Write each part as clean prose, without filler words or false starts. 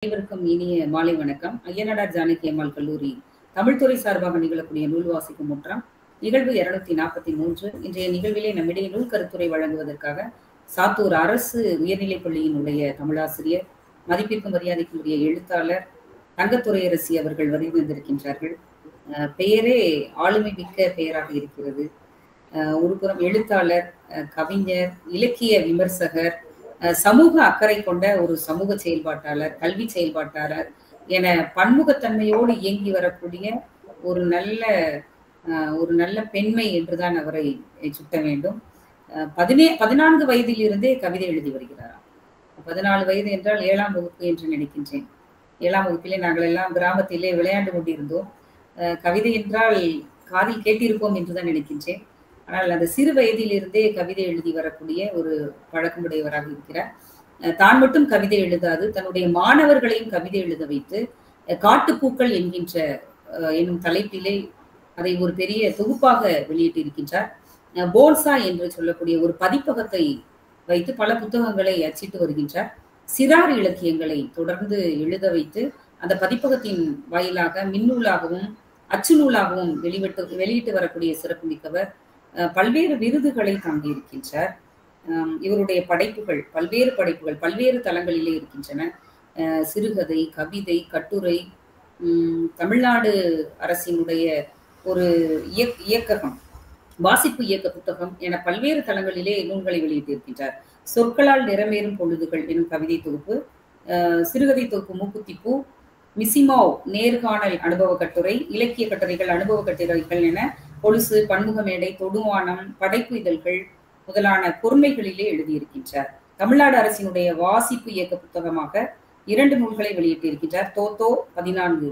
அனைவருக்கும் இனிய மாலை வணக்கம். ஐயனாடார் ஜானகி அம்மாள் கல்லூரி தமிழ்துறை சார்பாக நிகழக்கூடிய நூல் வாசிக்கும் முற்றம் நிகழ்வு 243. இன்றைய நிகழ்விலே நம்மிடையே நூல் கருத்துரை வழங்குவதற்காக சாத்தூர் அரசு உயர்நிலைப் பள்ளியினுடைய தமிழாசிரியர், மதிப்பிற்கும் மரியாதைக்குரிய எழுத்தாளர் தங்கத்துரையரசி அவர்கள் வருகை வந்திருக்கின்றார்கள். பெயரே ஆளுமை மிக்க பெயராக இருக்கிறது. ஒரு புறம் எழுத்தாளர், கவிஞர், இலக்கிய விமர்சகர், சமூக அக்கறை கொண்ட ஒரு சமூக செயல்பாட்டாளர், கல்வி செயல்பாட்டாளர் என பன்முகத்தன்மையோடு இயங்கி வரக்கூடிய ஒரு நல்ல பெண்மை என்றுதான் அவரை சுட்ட வேண்டும். 14 வயதில் இருந்தே கவிதை எழுதி வருகிறாராம். 14 வயது என்றால் 7ஆம் வகுப்பு என்று நினைக்கின்றேன். 7ஆம் வகுப்பிலே நாங்கள் எல்லாம் கிராமத்திலே விளையாண்டு கொண்டிருந்தோம். கவிதை என்றால் காதில் கேட்டிருப்போம் என்றுதான் நினைக்கின்றேன். ஆனால் அந்த சிறு வயதில் இருந்தே கவிதை எழுதி வரக்கூடிய ஒரு பழக்கமுடையவராக இருக்கிறார். தான் மட்டும் கவிதை எழுதாது, தன்னுடைய மாணவர்களையும் கவிதை எழுத வைத்து காட்டுப்பூக்கள் என்னும் தலைப்பிலே அதை ஒரு பெரிய தொகுப்பாக வெளியிட்டிருக்கின்றார். போன்சா என்று சொல்லக்கூடிய ஒரு பதிப்பகத்தை வைத்து பல புத்தகங்களை அச்சிட்டு வருகின்றார். சிறார் இலக்கியங்களை தொடர்ந்து எழுத வைத்து அந்த பதிப்பகத்தின் வாயிலாக மின்னூலாகவும் அச்சு நூலாகவும் வெளியிட்டு வரக்கூடிய சிறப்பு மிக்கவர். பல்வேறு விருதுகளை தாங்கியிருக்கின்றார். இவருடைய படைப்புகள் பல்வேறு தளங்களிலே இருக்கின்றன. சிறுகதை, கவிதை, கட்டுரை, தமிழ்நாடு அரசினுடைய ஒரு இயக்ககம், வாசிப்பு இயக்க புத்தகம் என பல்வேறு தளங்களிலே நூல்களை வெளியிட்டிருக்கின்றார். சொற்களால் நிறமேறும் பொழுதுகள் எனும் கவிதை தொகுப்பு, சிறுகதை தொகுப்பு மூக்குத்திப்பூ, மிசிமாவ் நேர்காணல் அனுபவ கட்டுரை, இலக்கிய கட்டுரைகள், அனுபவ கட்டுரைகள் என கொலுசு, பன்முக மேடை, தொடுவானம், படைப்பு இதழ்கள் முதலான பொறுமைகளிலே எழுதியிருக்கின்றார். தமிழ்நாடு அரசினுடைய வாசிப்பு இயக்க புத்தகமாக 2 நூல்களை வெளியிட்டிருக்கின்றார். தோத்தோ 14.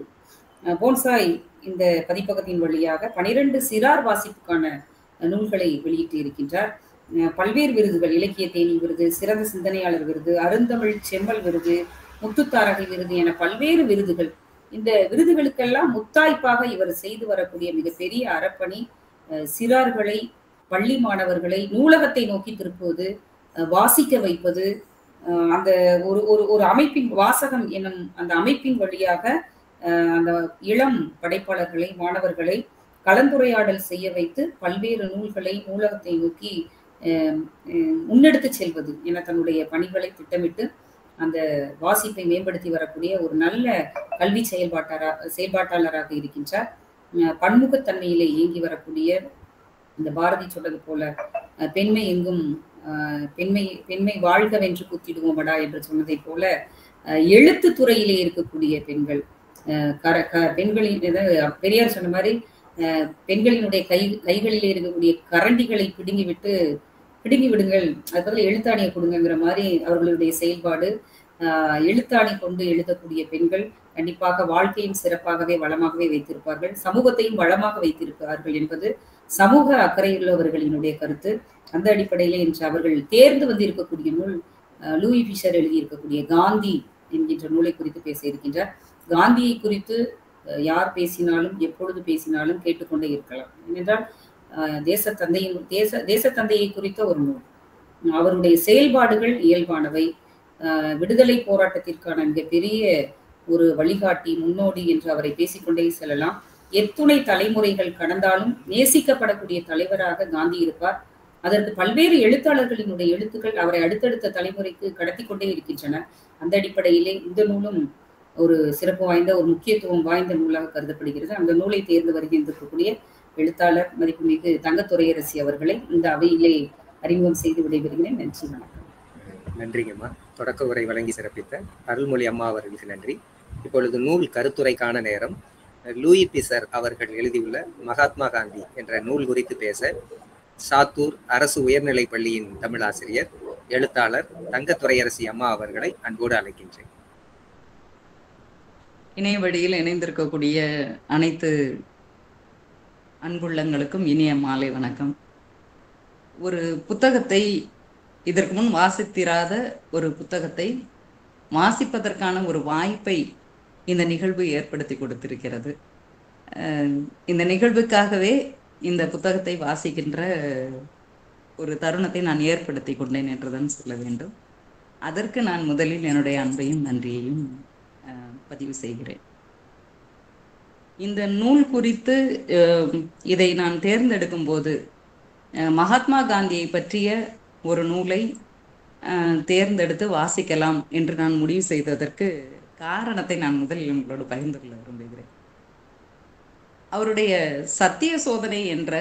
போன்சாய் இந்த பதிப்பகத்தின் வழியாக 12 சிறார் வாசிப்புக்கான நூல்களை வெளியிட்டு இருக்கின்றார். பல்வேறு விருதுகள், இலக்கிய தேனி விருது, சிறந்த சிந்தனையாளர் விருது, அருந்தமிழ் செம்மல் விருது, முத்துத்தாரகை விருது என பல்வேறு விருதுகள். இந்த விருதுகளுக்கெல்லாம் முத்தாய்ப்பாக இவர் செய்து வரக்கூடிய மிகப்பெரிய அறப்பணி சிறார்களை, பள்ளி மாணவர்களை நூலகத்தை நோக்கி திருப்புவது, வாசிக்க வைப்பது. அந்த ஒரு அமைப்பின் வாசகம் என்னும் அந்த அமைப்பின் வழியாக அந்த இளம் படைப்பாளர்களை, மாணவர்களை கலந்துரையாடல் செய்ய வைத்து பல்வேறு நூல்களை நூலகத்தை நோக்கி முன்னெடுத்து செல்வது என தன்னுடைய பணிகளை திட்டமிட்டு அந்த வாசிப்பை மேம்படுத்தி வரக்கூடிய ஒரு நல்ல கல்வி செயல்பாட்டாளராக இருக்கின்றார். பன்முகத்தன்மையிலே இயங்கி வரக்கூடிய இந்த பாரதி சொன்னது போல பெண்மை எங்கும் பெண்மை வாழ்கவென்று கூத்திடுவோமடா என்று சொன்னதை போல எழுத்து துறையிலே இருக்கக்கூடிய பெண்கள், பெண்களின் பெரியார் சொன்ன மாதிரி பெண்களினுடைய கைகளிலே இருக்கக்கூடிய கரண்டிகளை பிடுங்கி விடுங்கள், அது பதில் எழுத்தாணியை கொடுங்கிற மாதிரி அவர்களுடைய செயல்பாடு. எழுத்தாணி கொண்டு எழுதக்கூடிய பெண்கள் கண்டிப்பாக வாழ்க்கையும் சிறப்பாகவே வளமாகவே வைத்திருப்பார்கள், சமூகத்தையும் வளமாக வைத்திருப்பார்கள் என்பது சமூக அக்கறையுள்ளவர்களினுடைய கருத்து. அந்த அடிப்படையிலே இன்று அவர்கள் தேர்ந்து வந்திருக்கக்கூடிய நூல் லூயி ஃபிஷர் எழுதியிருக்கக்கூடிய காந்தி என்கின்ற நூலை குறித்து பேச இருக்கின்றார். காந்தியை குறித்து யார் பேசினாலும் எப்பொழுது பேசினாலும் கேட்டுக்கொண்டே இருக்கலாம். ஏனென்றால் தேசத்தந்தையை குறித்த ஒரு நூல். அவருடைய செயல்பாடுகள் இயல்பானவை. விடுதலை போராட்டத்திற்கான மிகப்பெரிய ஒரு வழிகாட்டி, முன்னோடி என்று அவரை பேசிக்கொண்டே செல்லலாம். எத்துணை தலைமுறைகள் கடந்தாலும் நேசிக்கப்படக்கூடிய தலைவராக காந்தி இருப்பார். அதற்கு பல்வேறு எழுத்தாளர்களினுடைய எழுத்துக்கள் அவரை அடுத்தடுத்த தலைமுறைக்கு கடத்தி கொண்டே இருக்கின்றன. அந்த அடிப்படையிலே இந்த நூலும் ஒரு சிறப்பு வாய்ந்த, ஒரு முக்கியத்துவம் வாய்ந்த நூலாக கருதப்படுகிறது. அந்த நூலை தேர்ந்து வருகின்றக்கூடிய எழுத்தாளர் மதிப்புமிகு தங்கத்துரையரசி அவர்களை இந்த அவையிலே அறிமுகம் செய்து விடைபெறுகிறேன். நன்றி, வணக்கம். நன்றிங்கம்மா. தொடக்க உரை வழங்கி சிறப்பித்த அருள்மொழி அம்மா அவர்களுக்கு நன்றி. இப்பொழுது நூல் கருத்துரைக்கான நேரம். லூயி ஃபிஷர் அவர்கள் எழுதியுள்ள மகாத்மா காந்தி என்ற நூல் குறித்து பேச சாத்தூர் அரசு உயர்நிலைப் பள்ளியின் தமிழாசிரியர், எழுத்தாளர் தங்கத்துரையரசி அம்மா அவர்களை அன்போடு அழைக்கின்றேன். இணையவழியில் இணைந்திருக்கக்கூடிய அனைத்து அன்புள்ளங்களுக்கும் இனிய மாலை வணக்கம். ஒரு புத்தகத்தை, இதற்கு முன் வாசித்திராத ஒரு புத்தகத்தை வாசிப்பதற்கான ஒரு வாய்ப்பை இந்த நிகழ்வு ஏற்படுத்தி கொடுத்திருக்கிறது. இந்த நிகழ்வுக்காகவே இந்த புத்தகத்தை வாசிக்கின்ற ஒரு தருணத்தை நான் ஏற்படுத்தி கொண்டேன் என்றுதான் சொல்ல வேண்டும். அதற்கு நான் முதலில் என்னுடைய அன்பையும் நன்றியையும் பதிவு செய்கிறேன். இந்த நூல் குறித்து இதை நான் தேர்ந்தெடுக்கும் போது மகாத்மா காந்தியை பற்றிய ஒரு நூலை தேர்ந்தெடுத்து வாசிக்கலாம் என்று நான் முடிவு செய்ததற்கு காரணத்தை நான் முதலில் உங்களோடு பகிர்ந்து கொள்ள விரும்புகிறேன். அவருடைய சத்திய சோதனை என்ற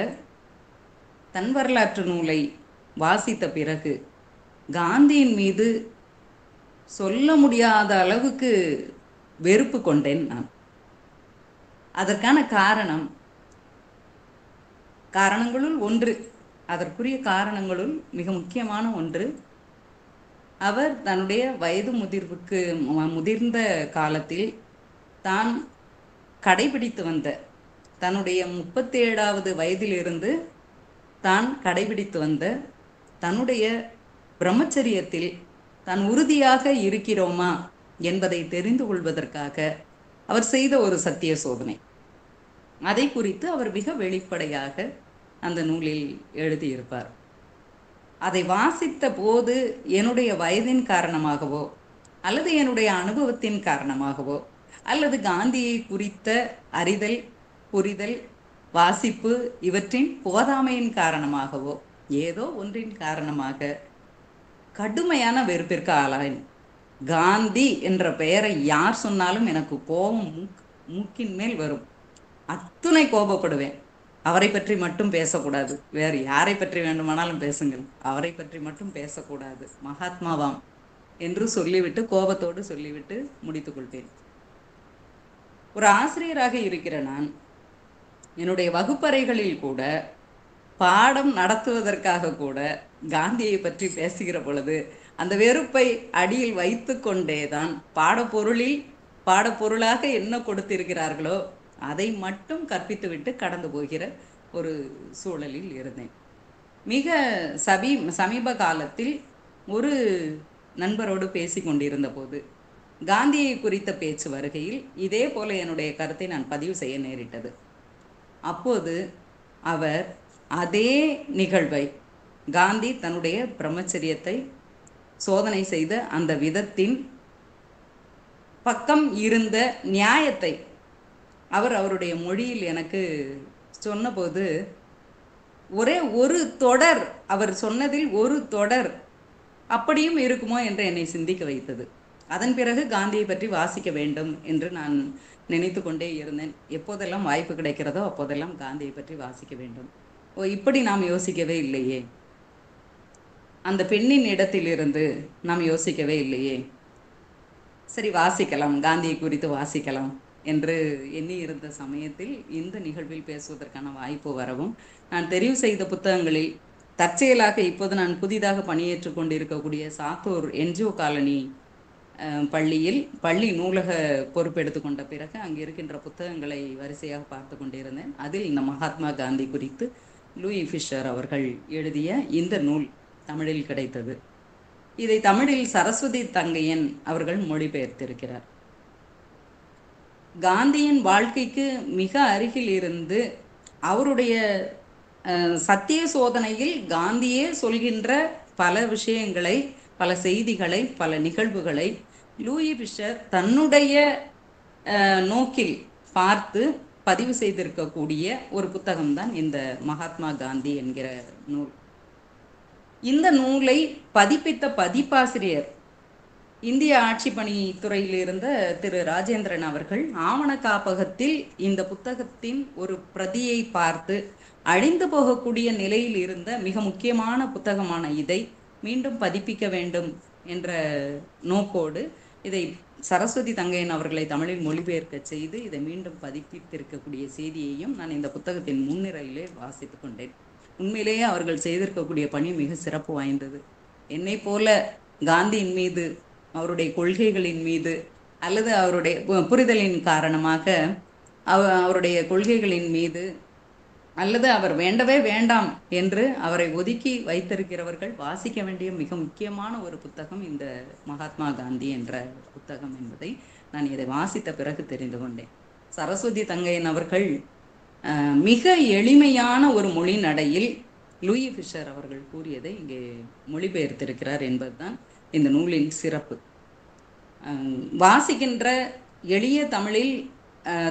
தன் வரலாற்று நூலை வாசித்த பிறகு காந்தியின் மீது சொல்ல முடியாத அளவுக்கு வெறுப்பு கொண்டேன் நான். அதற்கான காரணங்களுள் ஒன்று, அதற்குரிய காரணங்களுள் மிக முக்கியமான ஒன்று, அவர் தன்னுடைய வயது முதிர்ந்த காலத்தில் தான் கடைபிடித்து வந்த, தன்னுடைய 37வது வயதிலிருந்து தான் கடைபிடித்து வந்த தன்னுடைய பிரம்மச்சரியத்தில் தான் உறுதியாக இருக்கிறோமா என்பதை தெரிந்து கொள்வதற்காக அவர் செய்த ஒரு சத்திய சோதனை. அதை குறித்து அவர் மிக வெளிப்படையாக அந்த நூலில் எழுதியிருப்பார். அதை வாசித்த போது என்னுடைய வயதின் காரணமாகவோ அல்லது என்னுடைய அனுபவத்தின் காரணமாகவோ அல்லது காந்தியை குறித்த அறிதல், புரிதல், வாசிப்பு இவற்றின் போதாமையின் காரணமாகவோ ஏதோ ஒன்றின் காரணமாக கடுமையான வெறுப்பிற்கு ஆளாயின். காந்தி என்ற பெயரை யார் சொன்னாலும் எனக்கு கோபம் மூக்கின் மேல் வரும். அத்துணை கோபப்படுவேன். அவரை பற்றி மட்டும் பேசக்கூடாது, வேறு யாரை பற்றி வேண்டுமானாலும் பேசுங்கள், அவரை பற்றி மட்டும் பேசக்கூடாது, மகாத்மாவாம் என்று சொல்லிவிட்டு, கோபத்தோடு சொல்லிவிட்டு முடித்துக் கொள்வேன். ஒரு ஆசிரியராக இருக்கிற நான் என்னுடைய வகுப்பறைகளில் கூட, பாடம் நடத்துவதற்காக கூட காந்தியை பற்றி பேசுகிற பொழுது அந்த வெறுப்பை அடியில் வைத்து கொண்டேதான் பாடப்பொருளாக என்ன கொடுத்திருக்கிறார்களோ அதை மட்டும் கற்பித்துவிட்டு கடந்து போகிற ஒரு சூழலில் இருந்தேன். மிக சமீப காலத்தில் ஒரு நண்பரோடு பேசி கொண்டிருந்த போது காந்தியை குறித்த பேச்சு வருகையில் இதே போல என்னுடைய கருத்தை நான் பதிவு செய்ய நேரிட்டது. அப்போது அவர் அதே நிகழ்வை, காந்தி தன்னுடைய பிரம்மச்சரியத்தை சோதனை செய்த அந்த விதத்தின் பக்கம் இருந்த நியாயத்தை அவருடைய மொழியில் எனக்கு சொன்னபோது, ஒரே ஒரு தொடர், அவர் சொன்னதில் ஒரு தொடர் அப்படியும் இருக்குமோ என்று என்னை சிந்திக்க வைத்தது. அதன் பிறகு காந்தியை பற்றி வாசிக்க வேண்டும் என்று நான் நினைத்து கொண்டே இருந்தேன். எப்போதெல்லாம் வாய்ப்பு கிடைக்கிறதோ அப்போதெல்லாம் காந்தியை பற்றி வாசிக்க வேண்டும். இப்படி நாம் யோசிக்கவே இல்லையே, அந்த பெண்ணின் இடத்திலிருந்து நாம் யோசிக்கவே இல்லையே, சரி வாசிக்கலாம், காந்தியை குறித்து வாசிக்கலாம் என்று எண்ணி இருந்த சமயத்தில் இந்த நிகழ்வில் பேசுவதற்கான வாய்ப்பு வரவும், நான் தெரிவு செய்த புத்தகங்களில் தற்செயலாக இப்போது நான் புதிதாக பணியேற்று கொண்டிருக்கக்கூடிய சாத்தூர் என்ஜிஓ காலனி பள்ளியில் பள்ளி நூலக பொறுப்பெடுத்து கொண்ட பிறகு அங்கே இருக்கின்ற புத்தகங்களை வரிசையாக பார்த்து கொண்டிருந்தேன். அதில் இந்த மகாத்மா காந்தி குறித்து லூயி ஃபிஷர் அவர்கள் எழுதிய இந்த நூல் தமிழில் கிடைத்தது. இதை தமிழில் சரஸ்வதி தங்கையன் அவர்கள் மொழிபெயர்த்திருக்கிறார். காந்தியின் வாழ்க்கைக்கு மிக அருகில் இருந்து அவருடைய சத்திய சோதனையில் காந்தியே சொல்கின்ற பல விஷயங்களை, பல செய்திகளை, பல நிகழ்வுகளை லூயி ஃபிஷர் தன்னுடைய நோக்கில் பார்த்து பதிவு செய்திருக்கக்கூடிய ஒரு புத்தகம்தான் இந்த மகாத்மா காந்தி என்கிற நூல். இந்த நூலை பதிப்பித்த பதிப்பாசிரியர் இந்திய ஆட்சி பணித்துறையில் இருந்த திரு ராஜேந்திரன் அவர்கள் ஆவண காப்பகத்தில் இந்த புத்தகத்தின் ஒரு பிரதியை பார்த்து அழிந்து போகக்கூடிய நிலையில் இருந்த மிக முக்கியமான புத்தகமான இதை மீண்டும் பதிப்பிக்க வேண்டும் என்ற நோக்கோடு இதை சரஸ்வதி தங்கையன் அவர்களை தமிழில் மொழிபெயர்க்க செய்து இதை மீண்டும் பதிப்பித்திருக்கக்கூடிய செய்தியையும் நான் இந்த புத்தகத்தின் முன்னிலையிலே வாசித்து கொண்டேன். உண்மையிலேயே அவர்கள் செய்திருக்கக்கூடிய பணி மிக சிறப்பு வாய்ந்தது. என்னை போல காந்தியின் மீது, அவருடைய கொள்கைகளின் மீது அல்லது அவருடைய புரிதலின் காரணமாக அவருடைய கொள்கைகளின் மீது அல்லது அவர் வேண்டவே வேண்டாம் என்று அவரை ஒதுக்கி வைத்திருக்கிறவர்கள் வாசிக்க வேண்டிய மிக முக்கியமான ஒரு புத்தகம் இந்த மகாத்மா காந்தி என்ற புத்தகம் என்பதை நான் இதை வாசித்த பிறகு தெரிந்து கொண்டேன். சரஸ்வதி தங்கையன் அவர்கள் மிக எளிமையான ஒரு மொழி நடையில் லூயி ஃபிஷர் அவர்கள் கூறியதை இங்கே மொழிபெயர்த்திருக்கிறார் என்பதுதான் இந்த நூலின் சிறப்பு. வாசிக்கின்ற எளிய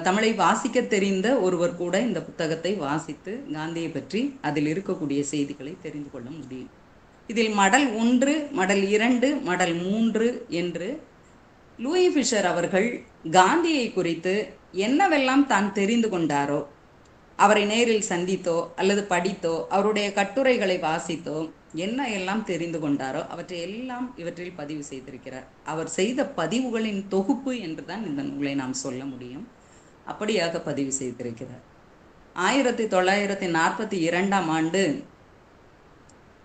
தமிழை வாசிக்க தெரிந்த ஒருவர் கூட இந்த புத்தகத்தை வாசித்து காந்தியை பற்றி அதில் இருக்கக்கூடிய செய்திகளை தெரிந்து கொள்ள முடியும். இதில் மடல் 1, மடல் 2, மடல் 3 என்று லூயி ஃபிஷர் அவர்கள் காந்தியை குறித்து என்னவெல்லாம் தான் தெரிந்து கொண்டாரோ, அவரை நேரில் சந்தித்தோ அல்லது படித்தோ அவருடைய கட்டுரைகளை வாசித்தோ என்ன எல்லாம் தெரிந்து கொண்டாரோ அவற்றை எல்லாம் இவற்றில் பதிவு செய்திருக்கிறார். அவர் செய்த பதிவுகளின் தொகுப்பு என்றுதான் இந்த நூலை நாம் சொல்ல முடியும். அப்படியாக பதிவு செய்திருக்கிறார். 1942ஆம் ஆண்டு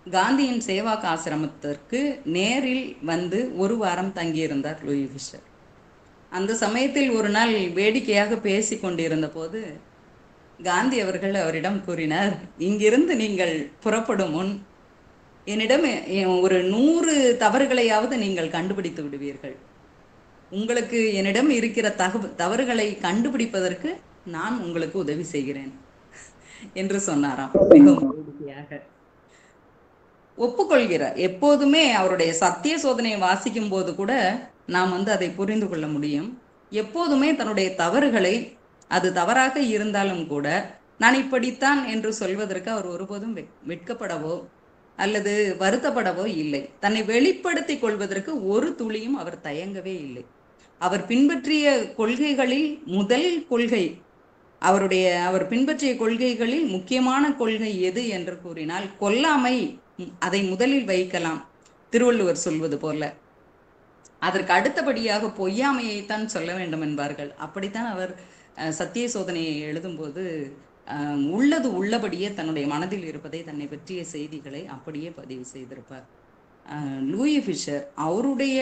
காந்தியின் சேவாக் ஆசிரமத்திற்கு நேரில் வந்து ஒரு வாரம் தங்கியிருந்தார் லூயி ஃபிஷர். அந்த சமயத்தில் ஒரு நாள் வேடிக்கையாக பேசி கொண்டிருந்த போது காந்தி அவர்கள் அவரிடம் கூறினார், இங்கிருந்து நீங்கள் புறப்படும் முன் என்னிடம் ஒரு 100 தவறுகளையாவது நீங்கள் கண்டுபிடித்து விடுவீர்கள். உங்களுக்கு என்னிடம் இருக்கிற தவறுகளை கண்டுபிடிப்பதற்கு நான் உங்களுக்கு உதவி செய்கிறேன் என்று சொன்னாராம். மிகவும் வேடிக்கையாக ஒப்புக்கொள்கிறார். எப்போதுமே அவருடைய சத்திய சோதனையை வாசிக்கும் போது கூட நாம் அதை புரிந்து கொள்ள முடியும். எப்போதுமே தன்னுடைய தவறுகளை, அது தவறாக இருந்தாலும் கூட நான் இப்படித்தான் என்று சொல்வதற்கு அவர் ஒருபோதும் வெட்கப்படவோ அல்லது வருத்தப்படவோ இல்லை. தன்னை வெளிப்படுத்திக் கொள்வதற்கு ஒரு துளியும் அவர் தயங்கவே இல்லை. அவர் பின்பற்றிய கொள்கைகளில் முதல் கொள்கை, அவர் பின்பற்றிய கொள்கைகளில் முக்கியமான கொள்கை எது என்று கூறினால் கொல்லாமை. அதை முதலில் வைக்கலாம், திருவள்ளுவர் சொல்வது போல. அதற்கு அடுத்தபடியாக பொய்யாமையைத்தான் சொல்ல வேண்டும் என்பார்கள். அப்படித்தான் அவர் சத்திய சோதனையை எழுதும்போது உள்ளது உள்ளபடியே தன்னுடைய மனதில் இருப்பதை, தன்னை பற்றிய செய்திகளை அப்படியே பதிவு செய்திருப்பார். லூயி ஃபிஷர் அவருடைய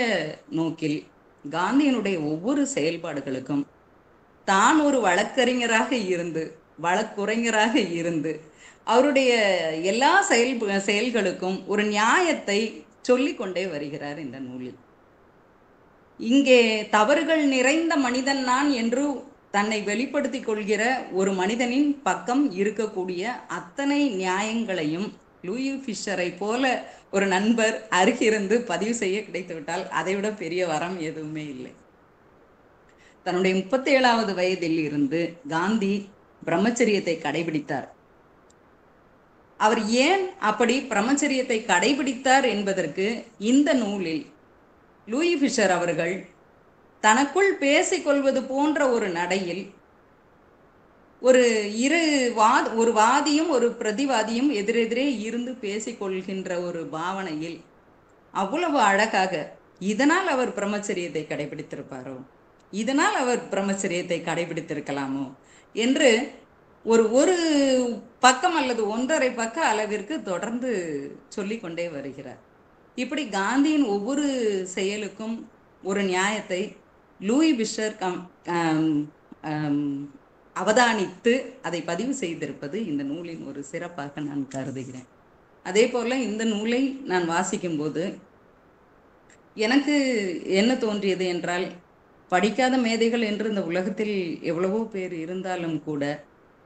நோக்கில் காந்தியினுடைய ஒவ்வொரு செயல்பாடுகளுக்கும் தான் ஒரு வழக்கறிஞராக இருந்து, வழக்குரைஞராக இருந்து அவருடைய எல்லா செயல்களுக்கும் ஒரு நியாயத்தை சொல்லிக்கொண்டே வருகிறார் இந்த நூலில். இங்கே தவறுகள் நிறைந்த மனிதன் நான் என்று தன்னை வெளிப்படுத்திக் கொள்கிற ஒரு மனிதனின் பக்கம் இருக்கக்கூடிய அத்தனை நியாயங்களையும் லூயி ஃபிஷரை போல ஒரு நண்பர் அருகிருந்து பதிவு செய்ய கிடைத்துவிட்டால் அதைவிட பெரிய வரம் எதுவுமே இல்லை. தன்னுடைய 37வது வயதில் இருந்து காந்தி பிரம்மச்சரியத்தை கடைபிடித்தார். அவர் ஏன் அப்படி பிரம்மச்சரியத்தை கடைபிடித்தார் என்பதற்கு இந்த நூலில் லூயி ஃபிஷர் அவர்கள் தனக்குள் பேசிக்கொள்வது போன்ற ஒரு நடையில் ஒரு வாதியும் ஒரு பிரதிவாதியும் எதிரெதிரே இருந்து பேசிக்கொள்கின்ற ஒரு பாவனையில் அவ்வளவு அழகாக, இதனால் அவர் பிரம்மச்சரியத்தை கடைபிடித்திருப்பாரோ, இதனால் அவர் பிரம்மச்சரியத்தை கடைபிடித்திருக்கலாமோ என்று ஒரு பக்கம் அல்லது 1.5 பக்க அளவிற்கு தொடர்ந்து சொல்லிக்கொண்டே வருகிறார். இப்படி காந்தியின் ஒவ்வொரு செயலுக்கும் ஒரு நியாயத்தை லூயி ஃபிஷர் அவதானித்து அதை பதிவு செய்திருப்பது இந்த நூலின் ஒரு சிறப்பாக நான் கருதுகிறேன். அதே போல இந்த நூலை நான் வாசிக்கும் போது எனக்கு என்ன தோன்றியது என்றால், படிக்காத மேதைகள் என்று இந்த உலகத்தில் எவ்வளவோ பேர் இருந்தாலும் கூட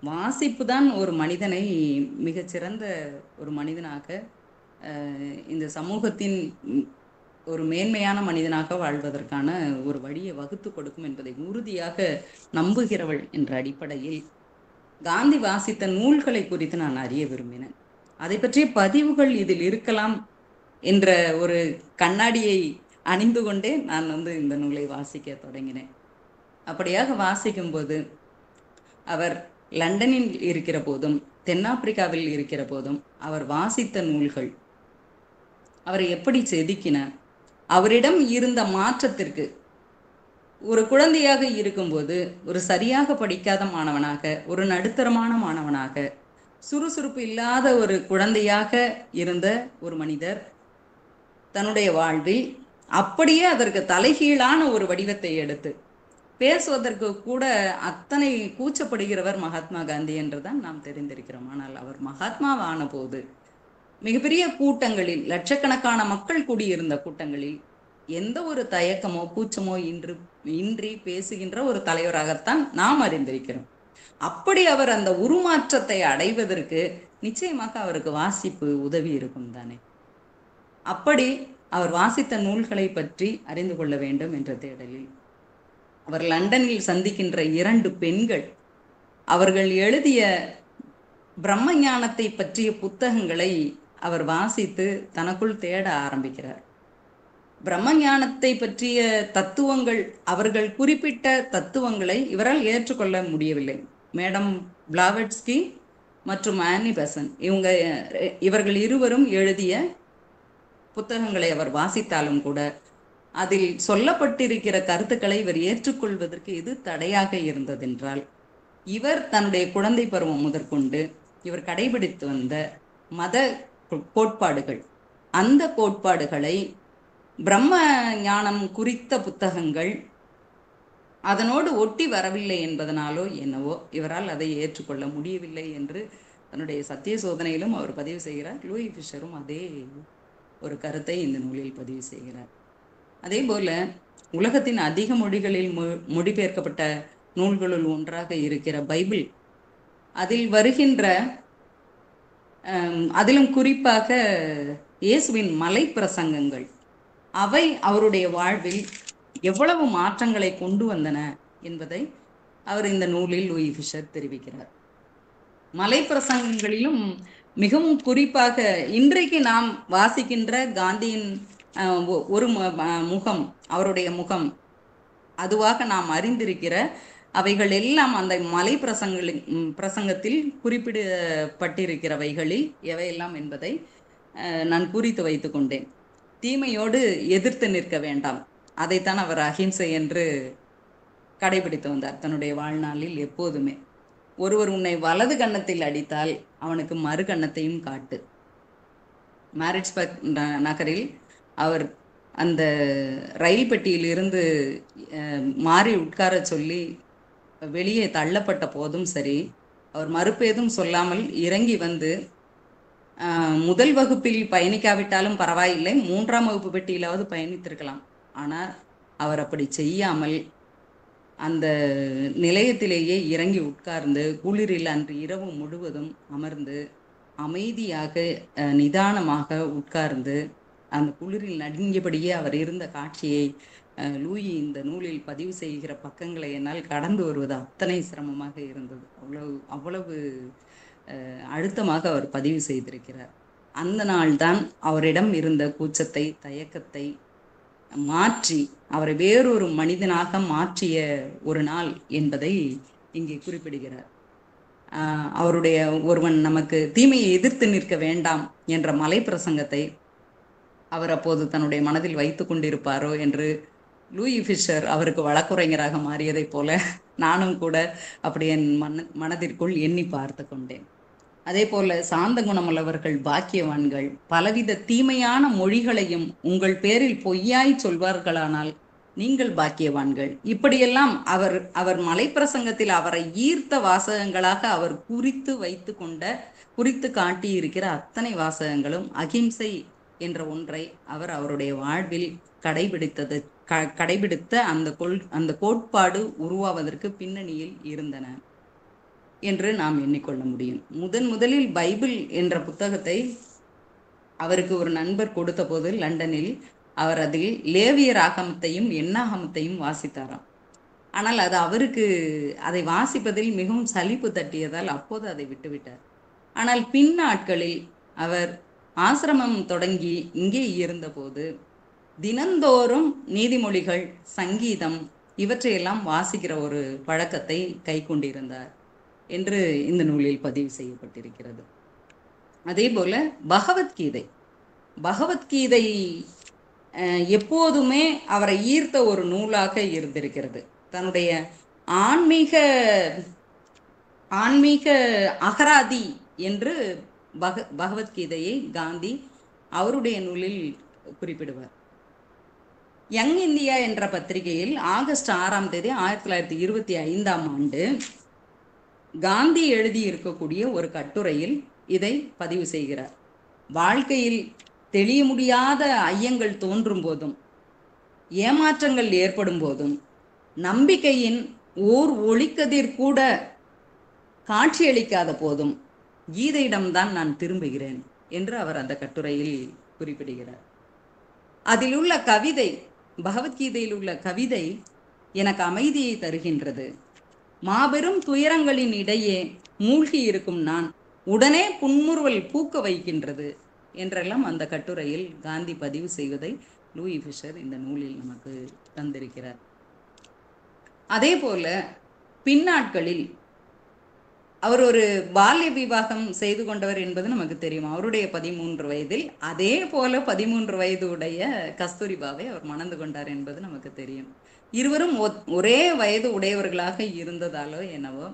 வாசிப்பு தான் ஒரு மனிதனை மிகச்சிறந்த ஒரு மனிதனாக, இந்த சமூகத்தின் ஒரு மேன்மையான மனிதனாக வாழ்வதற்கான ஒரு வழியை வகுத்து கொடுக்கும் என்பதை உறுதியாக நம்புகிறவள் என்ற அடிப்படையில் காந்தி வாசித்த நூல்களை குறித்து நான் அறிய விரும்பினேன். அதை பற்றிய பதிவுகள் இதில் இருக்கலாம் என்ற ஒரு கண்ணாடியை அணிந்து கொண்டே நான் இந்த நூலை வாசிக்க தொடங்கினேன். அப்படியாக வாசிக்கும்போது அவர் லண்டனில் இருக்கிற போதும் தென்னாப்பிரிக்காவில் இருக்கிற போதும் அவர் வாசித்த நூல்கள் அவரை எப்படி செதுக்கின, அவரிடம் இருந்த மாற்றத்திற்கு, ஒரு குழந்தையாக இருக்கும்போது ஒரு சரியாக படிக்காத மாணவனாக, ஒரு நடுத்தரமான மாணவனாக, சுறுசுறுப்பு இல்லாத ஒரு குழந்தையாக இருந்த ஒரு மனிதர் தன்னுடைய வாழ்வில் அப்படியே அதற்கு தலைகீழான ஒரு வடிவத்தை எடுத்து பேசுவதற்கு கூட அத்தனை கூச்சப்படுகிறவர் மகாத்மா காந்தி என்றுதான் நாம் தெரிந்திருக்கிறோம். ஆனால் அவர் மகாத்மாவான போது மிகப்பெரிய கூட்டங்களில், லட்சக்கணக்கான மக்கள் கூடியிருந்த கூட்டங்களில் எந்த ஒரு தயக்கமோ கூச்சமோ இன்றி பேசுகின்ற ஒரு தலைவராகத்தான் நாம் அறிந்திருக்கிறோம். அப்படி அவர் அந்த உருமாற்றத்தை அடைவதற்கு நிச்சயமாக அவருக்கு வாசிப்பு உதவி இருக்கும் தானே. அப்படி அவர் வாசித்த நூல்களை பற்றி அறிந்து கொள்ள வேண்டும் என்ற தேடலில் அவர் லண்டனில் சந்திக்கின்ற 2 பெண்கள் அவர்கள் எழுதிய பிரம்ம ஞானத்தை பற்றிய புத்தகங்களை அவர் வாசித்து தனக்குள் தேட ஆரம்பிக்கிறார். பிரம்ம ஞானத்தை பற்றிய தத்துவங்கள், அவர்கள் குறிப்பிட்ட தத்துவங்களை இவரால் ஏற்றுக்கொள்ள முடியவில்லை. மேடம் பிளாவட்ஸ்கி மற்றும் ஆனி பெசன் இவர்கள் இருவரும் எழுதிய புத்தகங்களை அவர் வாசித்தாலும் கூட அதில் சொல்லப்பட்டிருக்கிற கருத்துக்களை இவர் ஏற்றுக்கொள்வதற்கு எது தடையாக இருந்ததென்றால், இவர் தன்னுடைய குழந்தை பருவம் முதற்கொண்டு இவர் கடைபிடித்து வந்த மத கோட்பாடுகள், அந்த கோட்பாடுகளை பிரம்ம ஞானம் குறித்த புத்தகங்கள் அதனோடு ஒட்டி வரவில்லை என்பதனாலோ என்னவோ இவரால் அதை ஏற்றுக்கொள்ள முடியவில்லை என்று தன்னுடைய சத்திய சோதனையிலும் அவர் பதிவு செய்கிறார். லூயி ஃபிஷரும் அதே ஒரு கருத்தை இந்த நூலில் பதிவு செய்கிறார். அதே போல உலகத்தின் அதிக மொழிகளில் மொழிபெயர்க்கப்பட்ட நூல்களுள் ஒன்றாக இருக்கிற பைபிள், அதில் வருகின்ற அதிலும் குறிப்பாக இயேசுவின் மலை பிரசங்கங்கள், அவை அவருடைய வாழ்வில் எவ்வளவு மாற்றங்களை கொண்டு வந்தன என்பதை அவர் இந்த நூலில் லூயி ஃபிஷர் தெரிவிக்கிறார். மலை பிரசங்கங்களிலும் மிகவும் குறிப்பாக இன்றைக்கு நாம் வாசிக்கின்ற காந்தியின் ஒரு முகம், அவருடைய முகம், அதுவாக நாம் அறிந்திருக்கிற அவைகள் எல்லாம் அந்த மலை பிரசங்கத்தில் குறிப்பிடப்பட்டிருக்கிறவைகளில் எவையெல்லாம் என்பதை நான் குறித்து வைத்து கொண்டேன். தீமையோடு எதிர்த்து நிற்க வேண்டாம், அதைத்தான் அவர் அஹிம்சை என்று கடைபிடித்து வந்தார் தன்னுடைய வாழ்நாளில். எப்போதுமே ஒருவர் உன்னை வலது கன்னத்தில் அடித்தால் அவனுக்கு மறு கன்னத்தையும் காட்டு. மாரிட்ஸ்பர்க் நகரில் அவர் அந்த ரயில் பெட்டியில் இருந்து மாறி உட்கார சொல்லி வெளியே தள்ளப்பட்ட போதும் சரி, அவர் மறுப்பேதும் சொல்லாமல் இறங்கி வந்து முதல் வகுப்பில் பயணிக்காவிட்டாலும் பரவாயில்லை, 3ஆம் வகுப்பு பெட்டியிலாவது பயணித்திருக்கலாம், ஆனால் அவர் அப்படி செய்யாமல் அந்த நிலையத்திலேயே இறங்கி உட்கார்ந்து குளிரில் அன்று இரவு முழுவதும் அமர்ந்து அமைதியாக நிதானமாக உட்கார்ந்து அந்த குளிரில் நடுங்கியபடியே அவர் இருந்த காட்சியை லூயி இந்த நூலில் பதிவு செய்கிற பக்கங்களை என்னால் கடந்து வருவது அத்தனை சிரமமாக இருந்தது. அவ்வளவு அழுத்தமாக அவர் பதிவு செய்திருக்கிறார். அந்த நாள்தான் அவரிடம் இருந்த கூச்சத்தை, தயக்கத்தை மாற்றி அவரை வேறொரு மனிதனாக மாற்றிய ஒரு நாள் என்பதை இங்கே குறிப்பிடுகிறார். அவருடைய ஒருவன் நமக்கு தீமையை எதிர்த்து நிற்க வேண்டாம் என்ற மலை பிரசங்கத்தை அவர் அப்போது தன்னுடைய மனதில் வைத்து கொண்டிருப்பாரோ என்று லூயி ஃபிஷர் அவருக்கு வழக்குரைஞராக மாறியதைப் போல நானும் கூட அப்படி என் மனதிற்குள் எண்ணி பார்த்து கொண்டேன். அதே போல சாந்த குணமுள்ளவர்கள் பாக்கியவான்கள், பலவித தீமையான மொழிகளையும் உங்கள் பேரில் பொய்யாய் சொல்வார்களானால் நீங்கள் பாக்கியவான்கள். இப்படியெல்லாம் அவர் மலைப்பிரசங்கத்தில் அவரை ஈர்த்த வாசகங்களாக அவர் குறித்து காட்டியிருக்கிற அத்தனை வாசகங்களும் அகிம்சை என்ற ஒன்றை அவர் அவருடைய வாழ்வில் கடைபிடித்த அந்த கோட்பாடு உருவாவதற்கு பின்னணியில் இருந்தன என்று நாம் எண்ணிக்கொள்ள முடியும். முதலில் பைபிள் என்ற புத்தகத்தை அவருக்கு ஒரு நண்பர் கொடுத்த போது லண்டனில் அவர் அதில் லேவியர் ஆகமத்தையும் எண்ணாகமத்தையும் வாசித்தாராம். ஆனால் அது அவருக்கு அதை வாசிப்பதில் மிகவும் சலிப்பு தட்டியதால் அப்போது அதை விட்டுவிட்டார். ஆனால் பின்னாட்களில் அவர் ஆசிரமம் தொடங்கி இங்கே இருந்தபோது தினந்தோறும் நீதிமொழிகள், சங்கீதம் இவற்றையெல்லாம் வாசிக்கிற ஒரு பழக்கத்தை கை கொண்டிருந்தார் என்று இந்த நூலில் பதிவு செய்யப்பட்டிருக்கிறது. அதே போல பகவத்கீதை எப்போதுமே அவரை ஈர்த்த ஒரு நூலாக இருந்திருக்கிறது. தன்னுடைய ஆன்மீக அகராதி என்று பகவத்கீதையை காந்தி அவருடைய நூலில் குறிப்பிடுவார். யங் இந்தியா என்ற பத்திரிகையில் ஆகஸ்ட் 6ஆம் தேதி 1925 காந்தி எழுதி இருக்கக்கூடிய ஒரு கட்டுரையில் இதை பதிவு செய்கிறார். வாழ்க்கையில் தெளிய முடியாத ஐயங்கள் தோன்றும் போதும், ஏமாற்றங்கள் ஏற்படும் போதும், நம்பிக்கையின் ஓர் ஒளிக்கதிர் கூட காட்சியளிக்காத போதும் கீதையிடம்தான் நான் திரும்புகிறேன் என்று அவர் அந்த கட்டுரையில் குறிப்பிடுகிறார். அதில் உள்ள கவிதை, பகவத்கீதையில் உள்ள கவிதை எனக்கு அமைதியை தருகின்றது. மாபெரும் துயரங்களின் இடையே மூழ்கி இருக்கும் நான் உடனே புன்முறுவல் பூக்க வைக்கின்றது என்றெல்லாம் அந்த கட்டுரையில் காந்தி பதிவு செய்வதை லூயி ஃபிஷர் இந்த நூலில் நமக்கு தந்திருக்கிறார். அதே போல பின்னாட்களில் அவர் ஒரு பால்ய விவாகம் செய்து கொண்டவர் என்பது நமக்கு தெரியும். அவருடைய 13 வயதில் அதே போல 13 வயது உடைய கஸ்தூரிபாவை அவர் மணந்து கொண்டார் என்பது நமக்கு தெரியும். இருவரும் ஒரே வயது உடையவர்களாக இருந்ததாலோ என்னவோ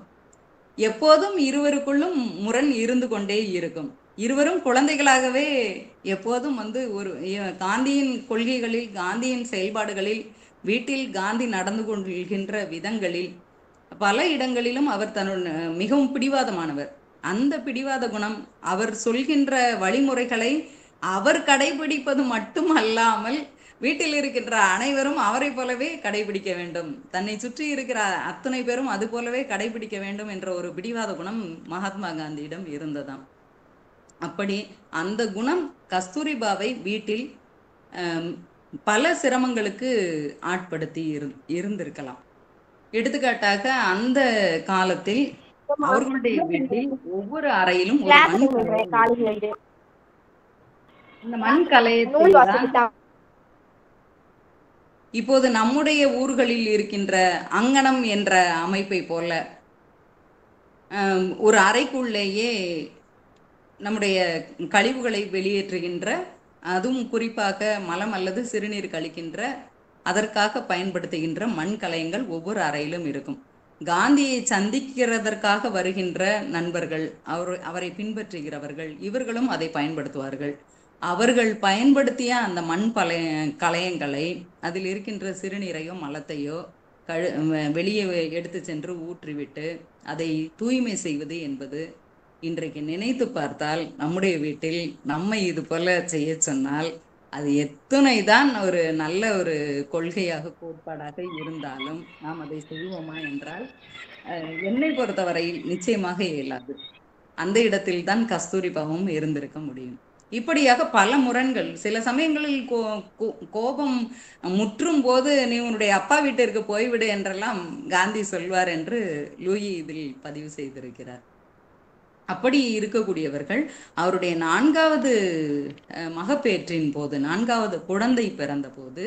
எப்போதும் இருவருக்குள்ளும் முரண் இருந்து கொண்டே இருக்கும். இருவரும் குழந்தைகளாகவே எப்போதும் ஒரு காந்தியின் கொள்கைகளில், காந்தியின் செயல்பாடுகளில், வீட்டில் காந்தி நடந்து கொள்கின்ற விதங்களில் பல இடங்களிலும் அவர் மிகவும் பிடிவாதமானவர். அந்த பிடிவாத குணம், அவர் சொல்கின்ற வழிமுறைகளை அவர் கடைபிடிப்பது மட்டும் அல்லாமல் வீட்டில் இருக்கின்ற அனைவரும் அவரை போலவே கடைபிடிக்க வேண்டும், தன்னை சுற்றி இருக்கிற அத்தனை பேரும் அது போலவே கடைபிடிக்க வேண்டும் என்ற ஒரு பிடிவாத குணம் மகாத்மா காந்தியிடம் இருந்ததாம். அப்படி அந்த குணம் கஸ்தூரிபாவை வீட்டில் பல சிரமங்களுக்கு ஆட்படுத்தி இருந்திருக்கலாம். எடுத்துக்காட்டாக அந்த காலத்தில் அவர்களுடைய வீட்டில் ஒவ்வொரு அறையிலும் இந்த மண் கலையத்தை இப்போது நம்முடைய ஊர்களில் இருக்கின்ற அங்கனம் என்ற அமைப்பை போல ஒரு அறைக்குள்ளேயே நம்முடைய கழிவுகளை வெளியேற்றுகின்ற, அதுவும் குறிப்பாக மலம் அல்லது சிறுநீர் கழிக்கின்ற, அதற்காக பயன்படுத்துகின்ற மண் கலயங்கள் ஒவ்வொரு அறையிலும் இருக்கும். காந்தியை சந்திக்கிறதற்காக வருகின்ற நண்பர்கள், அவரை பின்பற்றுகிறவர்கள், இவர்களும் அதை பயன்படுத்துவார்கள். அவர்கள் பயன்படுத்திய அந்த மண் கலயங்களை, அதில் இருக்கின்ற சிறுநீரையோ மலத்தையோ வெளியே எடுத்து சென்று ஊற்றிவிட்டு அதை தூய்மை செய்வது என்பது இன்றைக்கு நினைத்து பார்த்தால், நம்முடைய வீட்டில் நம்மை இது போல செய்ய சொன்னால் அது எத்தனைதான் ஒரு நல்ல ஒரு கொள்கையாக, கோட்பாடாக இருந்தாலும் நாம் அதை செய்வோமா என்றால் என்னை பொறுத்தவரையில் நிச்சயமாக இயலாது. அந்த இடத்தில் தான் கஸ்தூரிபாவும் இருந்திருக்க முடியும். இப்படியாக பல முரண்கள். சில சமயங்களில் கோபம் முற்றும் போது நீ உன்னுடைய அப்பா வீட்டிற்கு போய்விடு என்றெல்லாம் காந்தி சொல்வார் என்று லூயி இதில் பதிவு செய்திருக்கிறார். அப்படி இருக்கக்கூடியவர்கள் அவருடைய 4வது மகப்பேற்றின் போது, 4வது குழந்தை பிறந்த போது,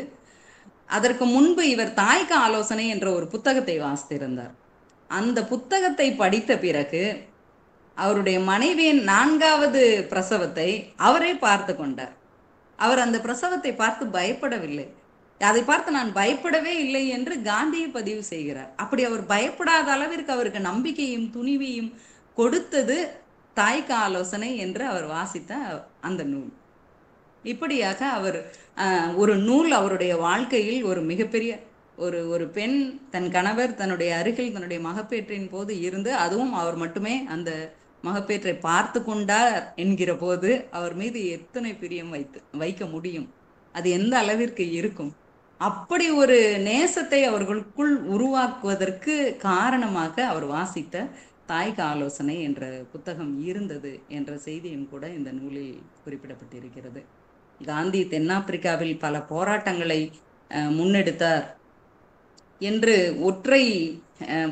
அதற்கு முன்பு இவர் தாய்க்கு ஆலோசனை என்ற ஒரு புத்தகத்தை வாசித்திருந்தார். அந்த புத்தகத்தை படித்த பிறகு அவருடைய மனைவியின் 4வது பிரசவத்தை அவரே பார்த்து கொண்டார். அவர் அந்த பிரசவத்தை பார்த்து பயப்படவில்லை. அதை பார்த்து நான் பயப்படவே இல்லை என்று காந்தியை பதிவு செய்கிறார். அப்படி அவர் பயப்படாத அளவிற்கு அவருக்கு நம்பிக்கையும் துணிவையும் கொடுத்தது தாய்க்கு ஆலோசனை என்று அவர் வாசித்த அந்த நூல். இப்படியாக அவர் ஒரு நூல் அவருடைய வாழ்க்கையில் ஒரு மிகப்பெரிய ஒரு பெண், தன் கணவர் தன்னுடைய அருகில் தன்னுடைய மகப்பேற்றின் போது இருந்து, அதுவும் அவர் மட்டுமே அந்த மகப்பேற்றை பார்த்து கொண்டார் என்கிற போது அவர் மீது எத்தனை பிரியம் வைக்க முடியும்? அது எந்த அளவிற்கு இருக்கும்? அப்படி ஒரு நேசத்தை அவர்களுக்குள் உருவாக்குவதற்கு காரணமாக அவர் வாசித்த தாய்க்கு ஆலோசனை என்ற புத்தகம் இருந்தது என்ற செய்தியும் கூட இந்த நூலில் குறிப்பிடப்பட்டிருக்கிறது. காந்தி தென்னாப்பிரிக்காவில் பல போராட்டங்களை முன்னெடுத்தார் என்று ஒற்றை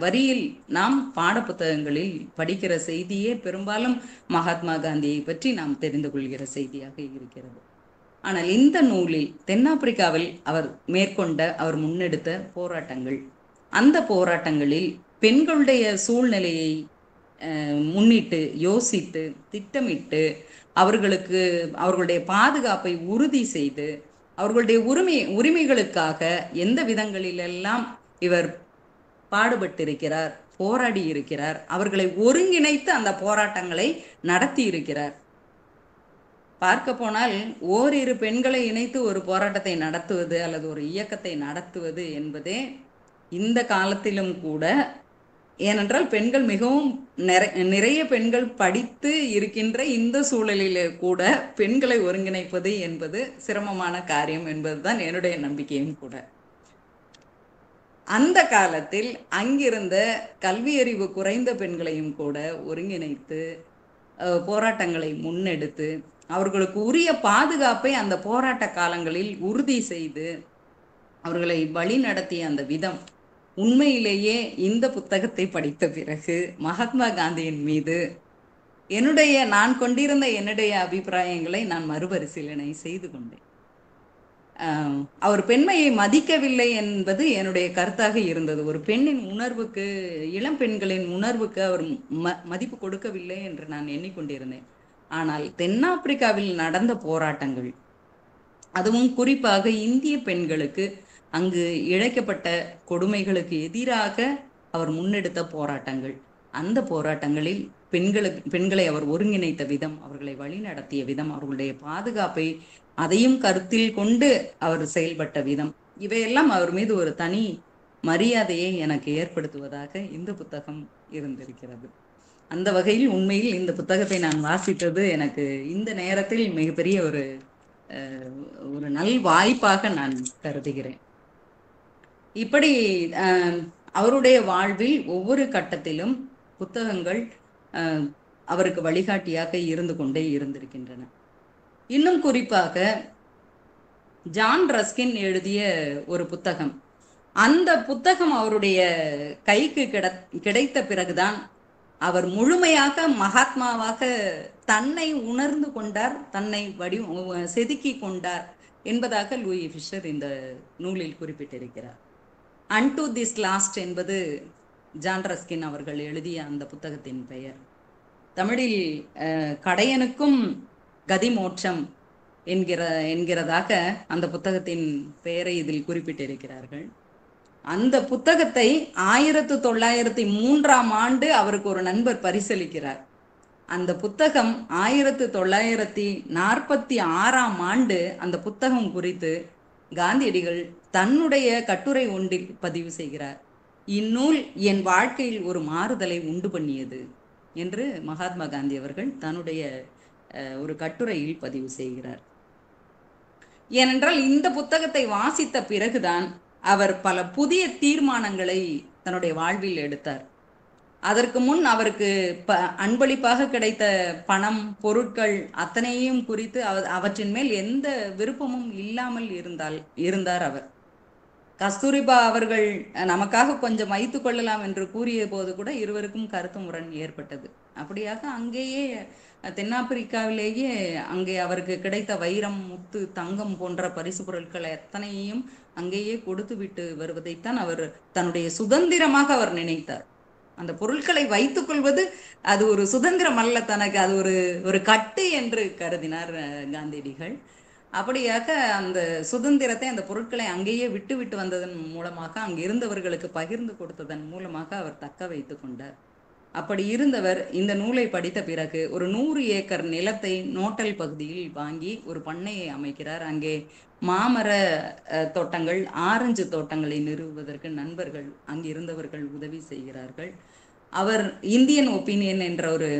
வரியில் நாம் பாடப்புத்தகங்களில் படிக்கிற செய்தியே பெரும்பாலும் மகாத்மா காந்தியை பற்றி நாம் தெரிந்து கொள்கிற செய்தியாக இருக்கிறது. ஆனால் இந்த நூலில் தென்னாப்பிரிக்காவில் அவர் முன்னெடுத்த போராட்டங்கள், அந்த போராட்டங்களில் பெண்களுடைய சூழ்நிலையை முன்னிட்டு யோசித்து திட்டமிட்டு அவர்களுடைய பாதுகாப்பை உறுதி செய்து அவர்களுடைய உரிமைகளுக்காக எந்த விதங்களிலெல்லாம் இவர் பாடுபட்டிருக்கிறார், போராடி இருக்கிறார், அவர்களை ஒருங்கிணைத்து அந்த போராட்டங்களை நடத்தி இருக்கிறார். பார்க்க போனால் ஓரிரு பெண்களை இணைத்து ஒரு போராட்டத்தை நடத்துவது அல்லது ஒரு இயக்கத்தை நடத்துவது என்பதே இந்த காலத்திலும் கூட, ஏனென்றால் பெண்கள் மிகவும் நிறைய பெண்கள் படித்து இருக்கின்ற இந்த சூழலிலே கூட பெண்களை ஒருங்கிணைப்பது என்பது சிரமமான காரியம் என்பதுதான் என்னுடைய நம்பிக்கையும் கூட. அந்த காலத்தில் அங்கிருந்த கல்வியறிவு குறைந்த பெண்களையும் கூட ஒருங்கிணைத்து போராட்டங்களை முன்னெடுத்து அவர்களுக்கு உரிய பாதுகாப்பை அந்த போராட்ட காலங்களில் உறுதி செய்து அவர்களை வழி நடத்திய அந்த விதம், உண்மையிலேயே இந்த புத்தகத்தை படித்த பிறகு மகாத்மா காந்தியின் மீது நான் கொண்டிருந்த என்னுடைய அபிப்பிராயங்களை நான் மறுபரிசீலனை செய்து கொண்டேன். அவர் பெண்மையை மதிக்கவில்லை என்பது என்னுடைய கருத்தாக இருந்தது. ஒரு பெண்ணின் உணர்வுக்கு, இளம் பெண்களின் உணர்வுக்கு அவர் மதிப்பு கொடுக்கவில்லை என்று நான் எண்ணிக்கொண்டிருந்தேன். ஆனால் தென்னாப்பிரிக்காவில் நடந்த போராட்டங்கள், அதுவும் குறிப்பாக இந்திய பெண்களுக்கு அங்கு இழைக்கப்பட்ட கொடுமைகளுக்கு எதிராக அவர் முன்னெடுத்த போராட்டங்கள், அந்த போராட்டங்களில் பெண்களை அவர் ஒருங்கிணைத்த விதம், அவர்களை வழி நடத்திய விதம், அவர்களுடைய பாதுகாப்பை அதையும் கருத்தில் கொண்டு அவர் செயல்பட்ட விதம், இவையெல்லாம் அவர் மீது ஒரு தனி மரியாதையை எனக்கு ஏற்படுத்துவதாக இந்த புத்தகம் இருந்திருக்கிறது. அந்த வகையில் உண்மையில் இந்த புத்தகத்தை நான் வாசித்தது எனக்கு இந்த நேரத்தில் மிகப்பெரிய ஒரு நல் வாய்ப்பாக நான் கருதுகிறேன். இப்படி அவருடைய வாழ்வில் ஒவ்வொரு கட்டத்திலும் புத்தகங்கள் அவருக்கு வழிகாட்டியாக இருந்து கொண்டே இருந்திருக்கின்றன. இன்னும் குறிப்பாக ஜான் ரஸ்கின் எழுதிய ஒரு புத்தகம், அந்த புத்தகம் அவருடைய கைக்கு கிடைத்த பிறகுதான் அவர் முழுமையாக மகாத்மாவாக தன்னை உணர்ந்து கொண்டார், தன்னை செதுக்கி கொண்டார் என்பதாக லூயி ஃபிஷர் இந்த நூலில் குறிப்பிட்டிருக்கிறார். அன்டு திஸ் லாஸ்ட் என்பது ஜான் ரஸ்கின் அவர்கள் எழுதிய அந்த புத்தகத்தின் பெயர். தமிழில் கடையனுக்கும் கதிமோட்சம் என்கிறதாக அந்த புத்தகத்தின் பெயரை இதில் குறிப்பிட்டிருக்கிறார்கள். அந்த புத்தகத்தை 1903 அவருக்கு ஒரு நண்பர் பரிசளிக்கிறார். அந்த புத்தகம் 1946 அந்த புத்தகம் குறித்து காந்தியடிகள் தன்னுடைய கட்டுரை ஒன்றில் பதிவு செய்கிறார். இந்நூல் என் வாழ்க்கையில் ஒரு மாறுதலை உண்டு பண்ணியது என்று மகாத்மா காந்தி அவர்கள் தன்னுடைய ஒரு கட்டுரையில் பதிவு செய்கிறார். ஏனென்றால் இந்த புத்தகத்தை வாசித்த பிறகுதான் அவர் பல புதிய தீர்மானங்களை தன்னுடைய வாழ்வில் எடுத்தார். அதற்கு முன் அவருக்கு அன்பளிப்பாக கிடைத்த பணம், பொருட்கள் அத்தனையும் குறித்து அவற்றின் மேல் எந்த விருப்பமும் இல்லாமல் இருந்தார் அவர். கஸ்தூரிபா அவர்கள் நமக்காக கொஞ்சம் வைத்து கொள்ளலாம் என்று கூறிய போது கூட இருவருக்கும் கருத்து முரண் ஏற்பட்டது. அப்படியாக அங்கேயே தென்னாப்பிரிக்காவிலேயே அங்கே அவருக்கு கிடைத்த வைரம், முத்து, தங்கம் போன்ற பரிசு பொருட்கள் எத்தனையும் அங்கேயே கொடுத்து விட்டு வருவதைத்தான் அவர் தன்னுடைய சுதந்திரமாக அவர் நினைத்தார். அந்த பொருட்களை வைத்துக் கொள்வது அது ஒரு சுதந்திரம் அல்ல, தனக்கு அது ஒரு கட்டு என்று கருதினார் காந்தியடிகள். அப்படியாக அந்த சுதந்திரத்தை, அந்த பொருட்களை அங்கேயே விட்டு விட்டு வந்ததன் மூலமாக, அங்கு இருந்தவர்களுக்கு பகிர்ந்து கொடுத்ததன் மூலமாக அவர் தக்க வைத்து கொண்டார். அப்படி இருந்தவர் இந்த நூலை படித்த பிறகு ஒரு 100 ஏக்கர் நிலத்தை நோட்டல் பகுதியில் வாங்கி ஒரு பண்ணையை அமைக்கிறார். அங்கே மாமர தோட்டங்கள், ஆரஞ்சு தோட்டங்களை நிறுவுவதற்கு நண்பர்கள், அங்கு இருந்தவர்கள் உதவி செய்கிறார்கள். அவர் இந்தியன் ஒப்பீனியன் என்ற ஒரு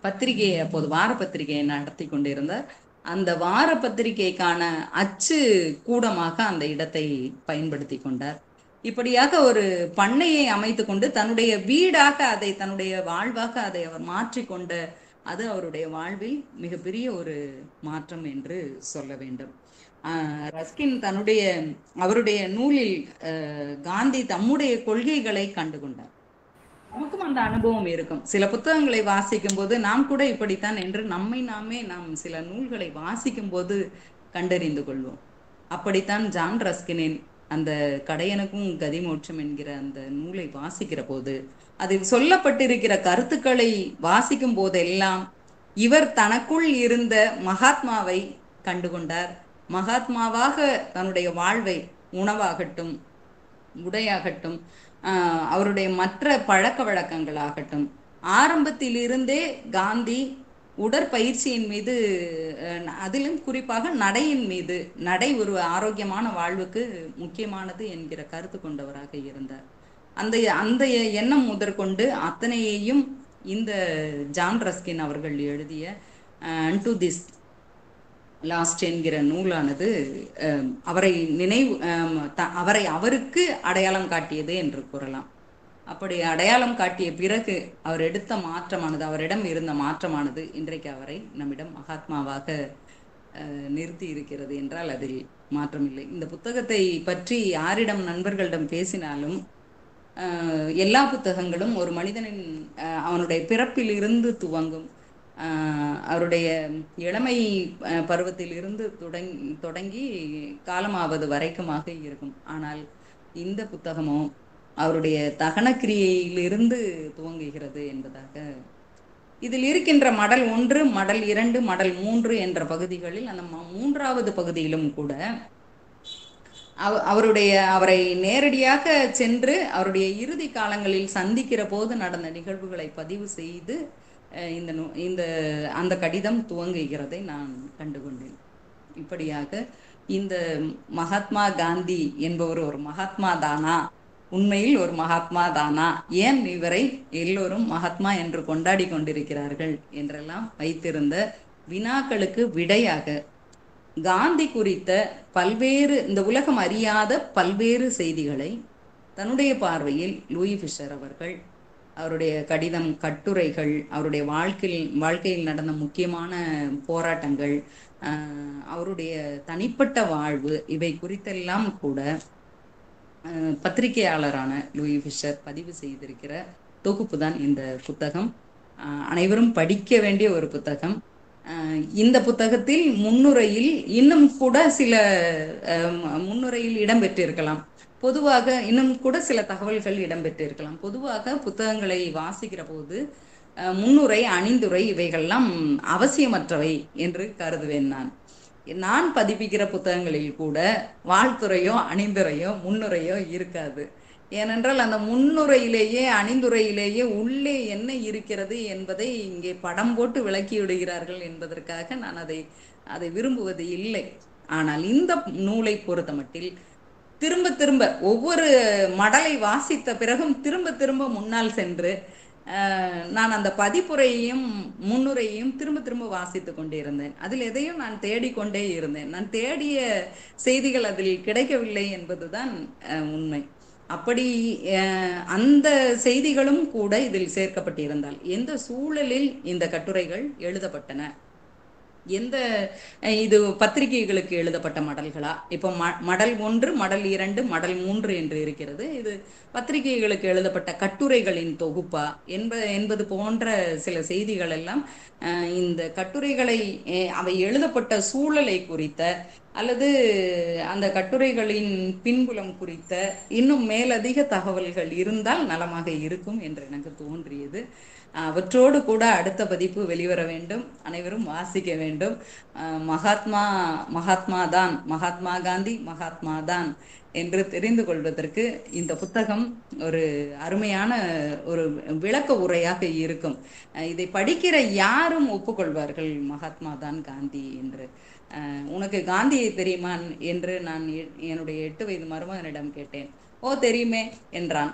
பத்திரிகையை, அப்போது வார பத்திரிகையை நடத்தி கொண்டிருந்தார். அந்த வார பத்திரிகைக்கான அச்சு கூடமாக அந்த இடத்தை பயன்படுத்தி கொண்டார். இப்படியாக ஒரு பண்ணையை அமைத்து கொண்டு தன்னுடைய வீடாக, அதை தன்னுடைய வாழ்வாக அதை அவர் மாற்றிக்கொண்ட அது அவருடைய வாழ்வில் மிகப்பெரிய ஒரு மாற்றம் என்று சொல்ல வேண்டும். ரஸ்கின் அவருடைய நூலில் காந்தி தம்முடைய கொள்கைகளை கண்டுகொண்டார். நமக்கும் அந்த அனுபவம் இருக்கும். சில புத்தகங்களை வாசிக்கும் போது நாம் கூட இப்படித்தான் என்று நாம் சில நூல்களை வாசிக்கும் போது கண்டறிந்து கொள்வோம். அப்படித்தான் ஜான் ரஸ்கினின் அந்த கடையனுக்கும் கதிமோட்சம் என்கிற அந்த நூலை வாசிக்கிற போது, அதில் சொல்லப்பட்டிருக்கிற கருத்துக்களை வாசிக்கும் போதெல்லாம் இவர் தனக்குள் இருந்த மகாத்மாவை கண்டுகொண்டார். மகாத்மாவாக தன்னுடைய வாழ்வை, உணவாகட்டும், உடையாகட்டும், அவருடைய மற்ற பழக்க வழக்கங்களாகட்டும், ஆரம்பத்திலிருந்தே காந்தி உடற்பயிற்சியின் மீது, அதிலும் குறிப்பாக நடையின் மீது, நடை ஒரு ஆரோக்கியமான வாழ்வுக்கு முக்கியமானது என்கிற கருத்து கொண்டவராக இருந்தார். அந்த எண்ணம் முதற்கொண்டு அத்தனையையும் இந்த ஜான் ரஸ்கின் அவர்கள் எழுதிய அன்டு திஸ் லாஸ்ட் என்கிற நூலானது அவரை அவருக்கு அடையாளம் காட்டியது என்று கூறலாம். அப்படி அடையாளம் காட்டிய பிறகு அவர் எடுத்த மாற்றமானது, அவரிடம் இருந்த மாற்றமானது இன்றைக்கு அவரை நம்மிடம் மகாத்மாவாக நிறுத்தி இருக்கிறது என்றால் அதில் மாற்றமில்லை. இந்த புத்தகத்தை பற்றி யாரிடம் நண்பர்களிடம் பேசினாலும் எல்லா புத்தகங்களும் ஒரு மனிதனின் அவனுடைய பிறப்பில் இருந்து துவங்கும், அவருடைய இளமை பருவத்தில் இருந்து தொடங்கி காலமாவது வரைக்குமாக இருக்கும். ஆனால் இந்த புத்தகமோ அவருடைய தகனக்கிரியையிலிருந்து துவங்குகிறது என்பதாக. இதில் இருக்கின்ற மடல் 1, மடல் 2, மடல் 3 என்ற பகுதிகளில் அந்த 3வது பகுதியிலும் கூட அவரை நேரடியாக சென்று அவருடைய இறுதி காலங்களில் சந்திக்கிற போது நடந்த நிகழ்வுகளை பதிவு செய்து இந்த அந்த கடிதம் துவங்குகிறதை நான் கண்டுகொண்டேன். இப்படியாக இந்த மகாத்மா காந்தி என்பவர் ஒரு மகாத்மா தானா, உண்மையில் ஒரு மகாத்மா தானா, ஏன் இவரை எல்லோரும் மகாத்மா என்று கொண்டாடி கொண்டிருக்கிறார்கள் என்றெல்லாம் வைத்திருந்த வினாக்களுக்கு விடையாக காந்தி குறித்த பல்வேறு, இந்த உலகம் அறியாத பல்வேறு செய்திகளை தன்னுடைய பார்வையில் லூயி ஃபிஷர் அவர்கள் அவருடைய கடிதம், கட்டுரைகள், அவருடைய வாழ்க்கையில் நடந்த முக்கியமான போராட்டங்கள், அவருடைய தனிப்பட்ட வாழ்வு, இவை குறித்தெல்லாம் கூட பத்திரிகையாளரான லூயி ஃபிஷர் பதிவு செய்திருக்கிற தொகுப்பு தான் இந்த புத்தகம். அனைவரும் படிக்க வேண்டிய ஒரு புத்தகம். இந்த புத்தகத்தில் முன்னுரையில் இன்னும் கூட சில முன்னுரையில் இடம்பெற்றிருக்கலாம், பொதுவாக இன்னும் கூட சில தகவல்கள் இடம்பெற்றிருக்கலாம். பொதுவாக புத்தகங்களை வாசிக்கிற போது முன்னுரை, அணிந்துரை இவைகள்லாம் அவசியமற்றவை என்று கருதுவேன். நான் பதிப்பிக்கிற புத்தகங்களில் கூட வாழ்த்துறையோ அணிந்துரையோ முன்னுரையோ இருக்காது. ஏனென்றால் அந்த முன்னுரையிலேயே அணிந்துரையிலேயே உள்ளே என்ன இருக்கிறது என்பதை இங்கே படம் போட்டு விளக்கி விடுகிறார்கள் என்பதற்காக நான் அதை விரும்புவது இல்லை. ஆனால் இந்த நூலை பொறுத்த மட்டில் திரும்ப திரும்ப ஒவ்வொரு மடலை வாசித்த பிறகும் திரும்ப திரும்ப முன்னால் சென்று நான் அந்த பதிப்புரையையும் முன்னுரையையும் திரும்ப திரும்ப வாசித்து கொண்டே இருந்தேன். அதில் எதையும் நான் தேடிக்கொண்டே இருந்தேன். நான் தேடிய செய்திகள் அதில் கிடைக்கவில்லை என்பதுதான் உண்மை. அப்படி அந்த செய்திகளும் கூட இதில் சேர்க்கப்பட்டிருந்தால் எந்த சூழலில் இந்த கட்டுரைகள் எழுதப்பட்டன, இது பத்திரிகைகளுக்கு எழுதப்பட்ட மடல்களா? இப்போ மடல் 1, மடல் 2, மடல் 3 என்று இருக்கிறது. இது பத்திரிகைகளுக்கு எழுதப்பட்ட கட்டுரைகளின் தொகுப்பா என்பது போன்ற சில செய்திகள் எல்லாம் இந்த கட்டுரைகளை, அவை எழுதப்பட்ட சூழலை குறித்த அல்லது அந்த கட்டுரைகளின் பின்புலம் குறித்த இன்னும் மேலதிக தகவல்கள் இருந்தால் நலமாக இருக்கும் என்று எனக்கு தோன்றியது. அவற்றோடு கூட அடுத்த பதிப்பு வெளிவர வேண்டும், அனைவரும் வாசிக்க வேண்டும். மகாத்மா தான், மகாத்மா காந்தி மகாத்மா தான் என்று தெரிந்து கொள்வதற்கு இந்த புத்தகம் ஒரு அருமையான ஒரு விளக்க உரையாக இருக்கும். இதை படிக்கிற யாரும் ஒப்புக்கொள்வார்கள் மகாத்மா தான் காந்தி என்று. உனக்கு காந்தியை தெரியுமா என்று நான் என்னுடைய 8 வயது மருமகனிடம் கேட்டேன். ஓ தெரியுமே என்றான்.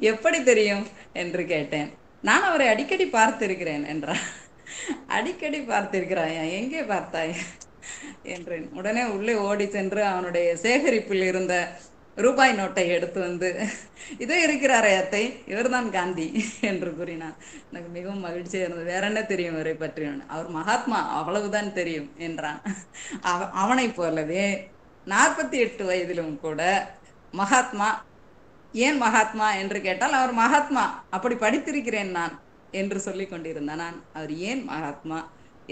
எப்படி தெரியும் என்று கேட்டேன். நான் அவரை அடிக்கடி பார்த்திருக்கிறேன் என்றான். அடிக்கடி பார்த்திருக்கிறாயா, எங்கே பார்த்தாய் என்றேன். உடனே உள்ளே ஓடி சென்று அவனுடைய சேகரிப்பில் இருந்த ரூபாய் நோட்டை எடுத்து வந்து, இதோ இருக்கிறாரே அத்தை, இவர்தான் காந்தி என்று கூறினான். எனக்கு மிகவும் மகிழ்ச்சியா இருந்தது. வேற என்ன தெரியும் இவரை பற்றி? அவர் மகாத்மா, அவ்வளவுதான் தெரியும் என்றான். அவனை போலவே 48 வயதிலும் கூட மகாத்மா, ஏன் மகாத்மா என்று கேட்டால் அவர் மகாத்மா, அப்படி படித்திருக்கிறேன் நான் என்று சொல்லி கொண்டிருந்தான். நான் அவர் ஏன் மகாத்மா,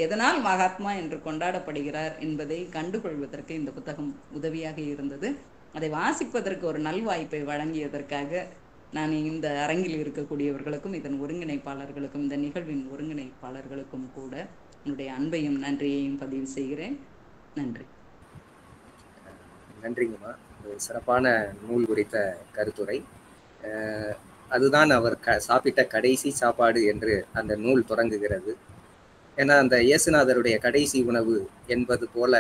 எதனால் மகாத்மா என்று கொண்டாடப்படுகிறார் என்பதை கண்டுகொள்வதற்கு இந்த புத்தகம் உதவியாக இருந்தது. அதை வாசிப்பதற்கு ஒரு நல்வாய்ப்பை வழங்கியதற்காக நான் இந்த அரங்கில் இருக்கக்கூடியவர்களுக்கும் இதன் ஒருங்கிணைப்பாளர்களுக்கும் இந்த நிகழ்வின் ஒருங்கிணைப்பாளர்களுக்கும் கூட என்னுடைய அன்பையும் நன்றியையும் பதிவு செய்கிறேன். நன்றி. நன்றிங்கம்மா. சிறப்பான நூல் குறித்த கருத்துரை. அதுதான் அவர் சாப்பிட்ட கடைசி சாப்பாடு என்று அந்த நூல் தொடங்குகிறது. ஏன்னா அந்த இயேசுநாதருடைய கடைசி உணவு என்பது போல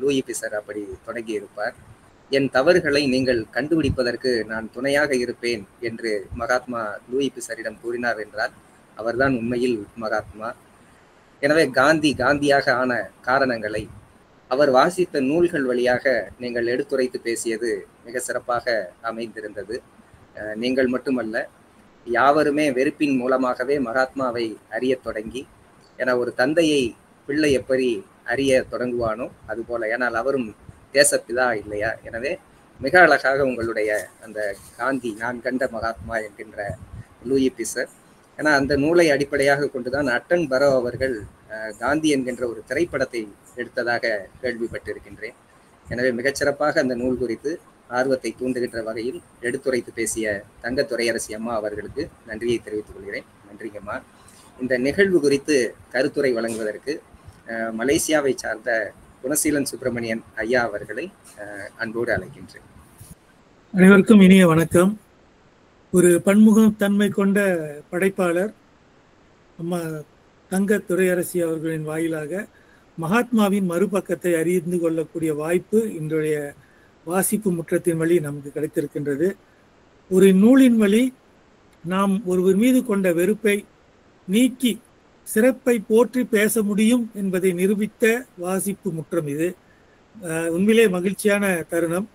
லூயி ஃபிஷர் அப்படி தொடங்கி இருப்பார். என் தவறுகளை நீங்கள் கண்டுபிடிப்பதற்கு நான் துணையாக இருப்பேன் என்று மகாத்மா லூயி ஃபிஷரிடம் கூறினார் என்றால் அவர்தான் உண்மையில் மகாத்மா. எனவே காந்தியாக ஆன காரணங்களை அவர் வாசித்த நூல்கள் வழியாக நீங்கள் எடுத்துரைத்து பேசியது மிக சிறப்பாக அமைந்திருந்தது. நீங்கள் மட்டுமல்ல, யாவருமே வெறுப்பின் மூலமாகவே மகாத்மாவை அறியத் தொடங்கி, என ஒரு தந்தையை பிள்ளை எப்படி அறிய தொடங்குவானோ அதுபோல, ஏனால் அவரும் தேசப்பிதா இல்லையா? எனவே மிக அழகாக உங்களுடைய அந்த காந்தி நான் கண்ட மகாத்மா என்கின்ற லூயி பிசர், ஏன்னா அந்த நூலை அடிப்படையாக கொண்டுதான் அட்டன் பரோ அவர்கள் காந்தி என்கின்ற ஒரு திரைப்படத்தை எடுத்ததாக கேள்விப்பட்டிருக்கின்றேன். எனவே மிகச்சிறப்பாக அந்த நூல் குறித்து ஆர்வத்தை தூண்டுகின்ற வகையில் எடுத்துரைத்து பேசிய தங்க துரையரசி அம்மா அவர்களுக்கு நன்றியை தெரிவித்துக் கொள்கிறேன். நன்றிங்கம்மா. இந்த நிகழ்வு குறித்து கருத்துரை வழங்குவதற்கு மலேசியாவை சார்ந்த குணசீலன் சுப்பிரமணியன் ஐயா அவர்களை அன்போடு அழைக்கின்றேன். அனைவருக்கும் இனிய வணக்கம். ஒரு பன்முகத்தன்மை கொண்ட படைப்பாளர் அம்மா தங்க துரையரசி அவர்களின் வாயிலாக மகாத்மாவின் மறுபக்கத்தை அறிந்து கொள்ளக்கூடிய வாய்ப்பு இன்றைய வாசிப்பு முற்றத்தின் வழி நமக்கு கிடைத்திருக்கின்றது. ஒரு நூலின் வழி நாம் ஒருவர் மீது கொண்ட வெறுப்பை நீக்கி சிறப்பை போற்றி பேச முடியும் என்பதை நிரூபித்த வாசிப்பு முற்றம் இது. உண்மையிலே மகிழ்ச்சியான தருணம்.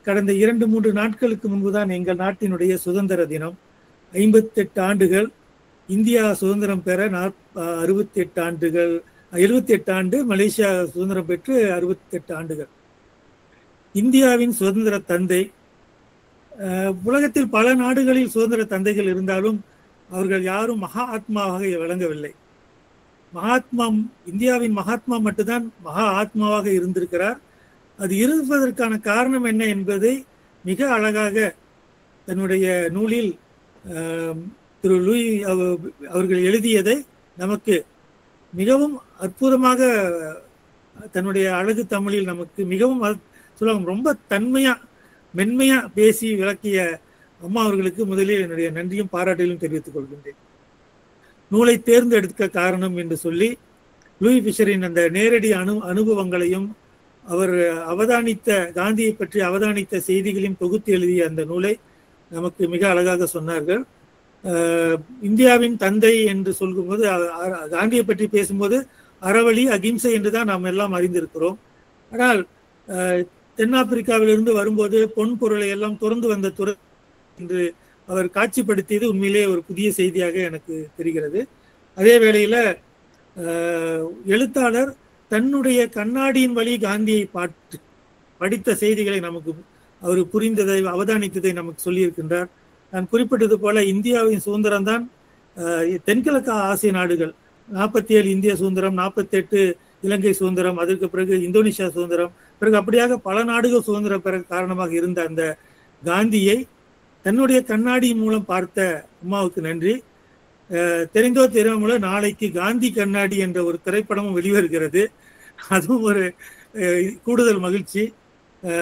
கடந்த 2-3 நாட்களுக்கு முன்புதான் எங்கள் நாட்டினுடைய சுதந்திர தினம். 58 ஆண்டுகள், இந்தியா சுதந்திரம் பெற 68 ஆண்டுகள், 78 ஆண்டு, மலேசியா சுதந்திரம் பெற்று 68 ஆண்டுகள். இந்தியாவின் சுதந்திர தந்தை. உலகத்தில் பல நாடுகளில் சுதந்திர தந்தைகள் இருந்தாலும் அவர்கள் யாரும் மகா ஆத்மாவாக விளங்கவில்லை. இந்தியாவின் மகாத்மா மட்டும்தான் மகா ஆத்மாவாக இருந்திருக்கிறார். அது இருப்பதற்கான காரணம் என்ன என்பதை மிக அழகாக தன்னுடைய நூலில் திரு லூயி அவர்கள் எழுதியதை நமக்கு மிகவும் அற்புதமாக தன்னுடைய அழகு தமிழில் நமக்கு மிகவும் ரொம்ப மென்மையா பேசி விளக்கிய அம்மா அவர்களுக்கு முதலில் என்னுடைய நன்றியும் பாராட்டிலும் தெரிவித்துக் கொள்கின்றேன். நூலை தேர்ந்தெடுக்க காரணம் என்று சொல்லி லூயி பிஷரின் அந்த நேரடி அனுபவங்களையும் அவர் காந்தியை பற்றி அவதானித்த செய்திகளையும் தொகுத்து எழுதிய அந்த நூலை நமக்கு மிக அழகாக சொன்னார்கள். இந்தியாவின் தந்தை என்று சொல்லும்போது, காந்தியை பற்றி பேசும்போது அறவழி அகிம்சை என்றுதான் நாம் எல்லாம் அறிந்திருக்கிறோம். ஆனால் தென்னாப்பிரிக்காவிலிருந்து வரும்போது பொன் பொருளை எல்லாம் துறந்து வந்த துறை என்று அவர் காட்சிப்படுத்தியது உண்மையிலே ஒரு புதிய செய்தியாக எனக்கு தெரிகிறது. அதே வேளையில எழுத்தாளர் தன்னுடைய கண்ணாடியின் வழி காந்தியை படித்த செய்திகளை நமக்கு அவர் புரிந்ததை அவதானித்ததை நமக்கு சொல்லியிருக்கின்றார். நான் குறிப்பிட்டது போல இந்தியாவின் சுதந்திரம் தான் தென்கிழக்கு ஆசிய நாடுகள் 47 இந்திய சுதந்திரம், 48 இலங்கை சுதந்திரம், அதற்கு பிறகு இந்தோனேஷியா சுதந்திரம், பிறகு அப்படியாக பல நாடுகள் சுதந்திரம் பெற காரணமாக இருந்த அந்த காந்தியை தன்னுடைய கண்ணாடி மூலம் பார்த்த அம்மாவுக்கு நன்றி. தெரிந்தோ தெரியாமலோ நாளைக்கு காந்தி கண்ணாடி என்ற ஒரு திரைப்படமும் வெளிவருகிறது. அதுவும் ஒரு கூடுதல் மகிழ்ச்சி.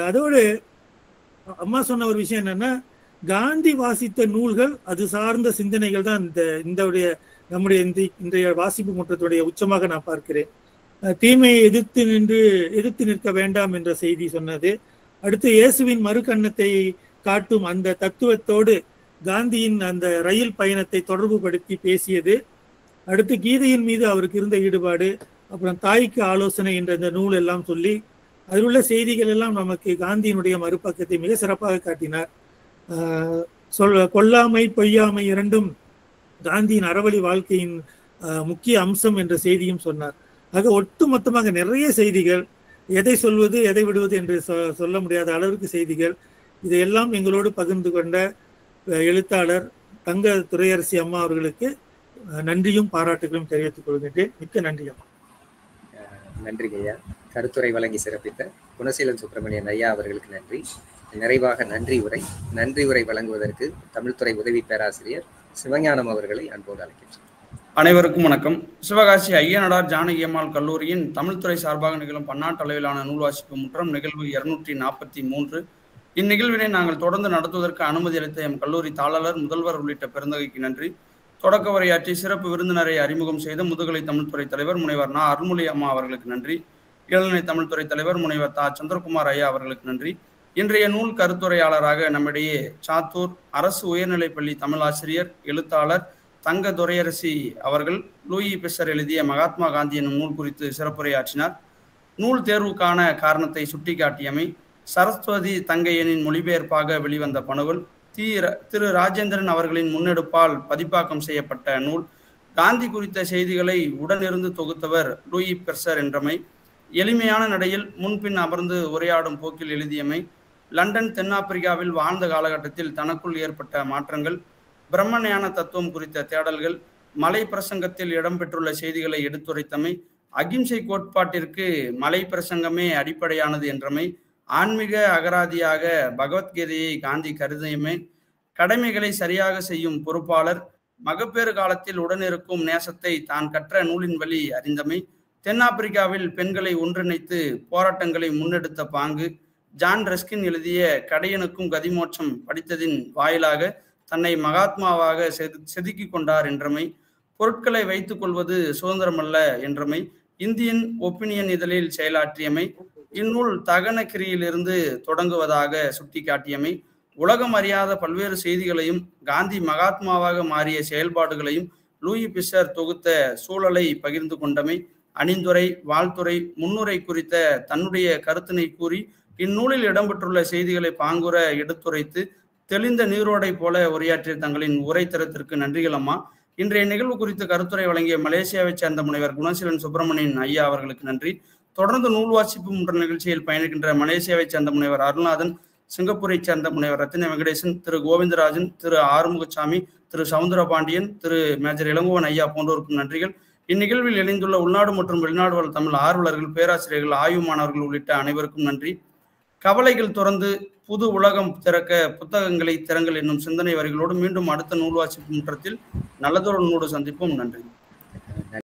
அதோடு அம்மா சொன்ன ஒரு விஷயம் என்னன்னா, காந்தி வாசித்த நூல்கள், அது சார்ந்த சிந்தனைகள் தான் நம்முடைய இன்றைய வாசிப்பு முற்றத்துடைய உச்சமாக நான் பார்க்கிறேன். தீமையை எதிர்த்து நிற்க வேண்டாம் என்ற செய்தி சொன்னது. அடுத்து இயேசுவின் மறுகண்ணத்தை காட்டும் அந்த தத்துவத்தோடு காந்தியின் அந்த ரயில் பயணத்தை தொடர்பு படுத்தி பேசியது. அடுத்து கீதையின் மீது அவருக்கு இருந்த ஈடுபாடு, அப்புறம் தாய்க்கு ஆலோசனை என்ற இந்த நூல் எல்லாம் சொல்லி அதில் உள்ள செய்திகள் எல்லாம் நமக்கு காந்தியினுடைய மறுபக்கத்தை மிக சிறப்பாக காட்டினார். கொல்லாமை பொய்யாமை இரண்டும் காந்தியின் அறவழி வாழ்க்கையின் முக்கிய அம்சம் என்ற செய்தியும் சொன்னார். ஆக ஒட்டுமொத்தமாக நிறைய செய்திகள், எதை சொல்வது எதை விடுவது என்று சொல்ல முடியாத அளவிற்கு செய்திகள். இதையெல்லாம் எங்களோடு பகிர்ந்து கொண்ட எழுத்தாளர் தங்க துரையரசி அம்மா அவர்களுக்கு நன்றியும் பாராட்டுகளும் தெரிவித்துக் கொள்கின்றேன். மிக்க நன்றி அம்மா. நன்றி ஐயா. கருத்துரை வழங்கி சிறப்பித்த குணசீலன் சுப்பிரமணியன் ஐயா அவர்களுக்கு நன்றி. நிறைவாக நன்றி உரை வழங்குவதற்கு தமிழ்துறை உதவி பேராசிரியர் சிவஞானம் அவர்களை அன்போடு அழைக்கின்றேன். அனைவருக்கும் வணக்கம். சிவகாசி ஐயனாடார் ஜானகி அம்மாள் கல்லூரியின் தமிழ்துறை சார்பாக நிகழும் பன்னாட்டு அளவிலான நூல் வாசிப்பு முற்றம் நிகழ்வு 243. இந்நிகழ்வினை நாங்கள் தொடர்ந்து நடத்துவதற்கு அனுமதி அளித்த எம் கல்லூரி தாளர், முதல்வர் உள்ளிட்ட பெருந்தகைக்கு நன்றி. தொடக்க உரையாற்றி சிறப்பு விருந்தினரை அறிமுகம் செய்த முதுகலை தமிழ்துறை தலைவர் முனைவர் நா. அருள்மொழி அம்மா அவர்களுக்கு நன்றி. இளநிலை தமிழ்துறை தலைவர் முனைவர் தா. சந்திரகுமார் ஐயா அவர்களுக்கு நன்றி. இன்றைய நூல் கருத்துரையாளராக நம்மிடையே சாத்தூர் அரசு உயர்நிலைப்பள்ளி தமிழாசிரியர் எழுத்தாளர் தங்க துரையரசி அவர்கள் லூயி பிஷர் எழுதிய மகாத்மா காந்தி என்னும் நூல் குறித்து சிறப்புரையாற்றினார். நூல் தேர்வுக்கான காரணத்தை சுட்டிக்காட்டியமை, சரஸ்வதி தங்கையனின் மொழிபெயர்ப்பாக வெளிவந்த பணுவல், திரு ராஜேந்திரன் அவர்களின் முன்னெடுப்பால் பதிப்பாக்கம் செய்யப்பட்ட நூல். காந்தி குறித்த செய்திகளை உடனிருந்து தொகுத்தவர் லூயி பெர்சர் என்றமை. எளிமையான நடையில் முன்பின் அமர்ந்து உரையாடும் போக்கில் எழுதியமை. லண்டன், தென்னாப்பிரிக்காவில் வாழ்ந்த காலகட்டத்தில் தனக்குள் ஏற்பட்ட மாற்றங்கள், பிரம்மஞான தத்துவம் குறித்த தேடல்கள், மலை பிரசங்கத்தில் இடம்பெற்றுள்ள செய்திகளை எடுத்துரைத்தமை, அகிம்சை கோட்பாட்டிற்கு மலை பிரசங்கமே அடிப்படையானது என்றமை, ஆன்மீக அகராதியாக பகவத்கீதையை காந்தி கருதியமை, கடமைகளை சரியாக செய்யும் பொறுப்பாளர், மகப்பேறு காலத்தில் உடனிருக்கும் நேசத்தை தான் கற்ற நூலின் வழி அறிந்தமை, தென்னாப்பிரிக்காவில் பெண்களை ஒன்றிணைத்து போராட்டங்களை முன்னெடுத்த பாங்கு, ஜான் ரஸ்கின் எழுதிய கடையனுக்கும் கதிமோட்சம் படித்ததின் வாயிலாக தன்னை மகாத்மாவாக செதுக்கி கொண்டார் என்றமை, பொருட்களை வைத்துக் கொள்வது சுதந்திரமல்ல என்றமை, இந்தியன் ஒப்பீனியன் இதழில் செயலாற்றியமை, இந்நூல் தகனகிரியிலிருந்து தொடங்குவதாக சுட்டிக்காட்டியமை, உலகம் அறியாத பல்வேறு செய்திகளையும் காந்தி மகாத்மாவாக மாறிய செயல்பாடுகளையும் லூயி பிசர் தொகுத்த சூழலை பகிர்ந்து கொண்டமை, அணிந்துரை, வாழ்த்துறை, முன்னுரை குறித்த தன்னுடைய கருத்தினை கூறி இந்நூலில் இடம்பெற்றுள்ள செய்திகளை பாங்குற எடுத்துரைத்து தெளிந்த நீரோடை போல உரையாற்றிய தங்களின் உரை தரத்திற்கு நன்றிகள் அம்மா. இன்றைய நிகழ்வு குறித்து கருத்துரை வழங்கிய மலேசியாவை சேர்ந்த முனைவர் குணசீலன் சுப்பிரமணியன் ஐயா அவர்களுக்கு நன்றி. தொடர்ந்து நூல் வாசிப்பு என்ற நிகழ்ச்சியில் பயணிக்கின்ற மலேசியாவை சேர்ந்த முனைவர் அருள்நாதன், சிங்கப்பூரை சேர்ந்த முனைவர் ரத்தின வெங்கடேசன், திரு கோவிந்தராஜன், திரு ஆறுமுகசாமி, திரு சவுந்தரபாண்டியன், திரு மேஜர் இளங்கோவன் ஐயா போன்றோருக்கும் நன்றிகள். இந்நிகழ்வில் இணைந்துள்ள உள்நாடு மற்றும் வெளிநாடு வாழ் தமிழ் ஆர்வலர்கள், பேராசிரியர்கள், ஆய்வு மாணவர்கள் உள்ளிட்ட அனைவருக்கும் நன்றி. கவலைகள் துறந்து புது உலகம் திறக்க புத்தகங்களை திறங்கள் என்னும் சிந்தனை வரிகளோடு மீண்டும் அடுத்த நூல் வாசிப்பு முற்றத்தில் நல்லதொரு நூடு சந்திப்போம். நன்றி.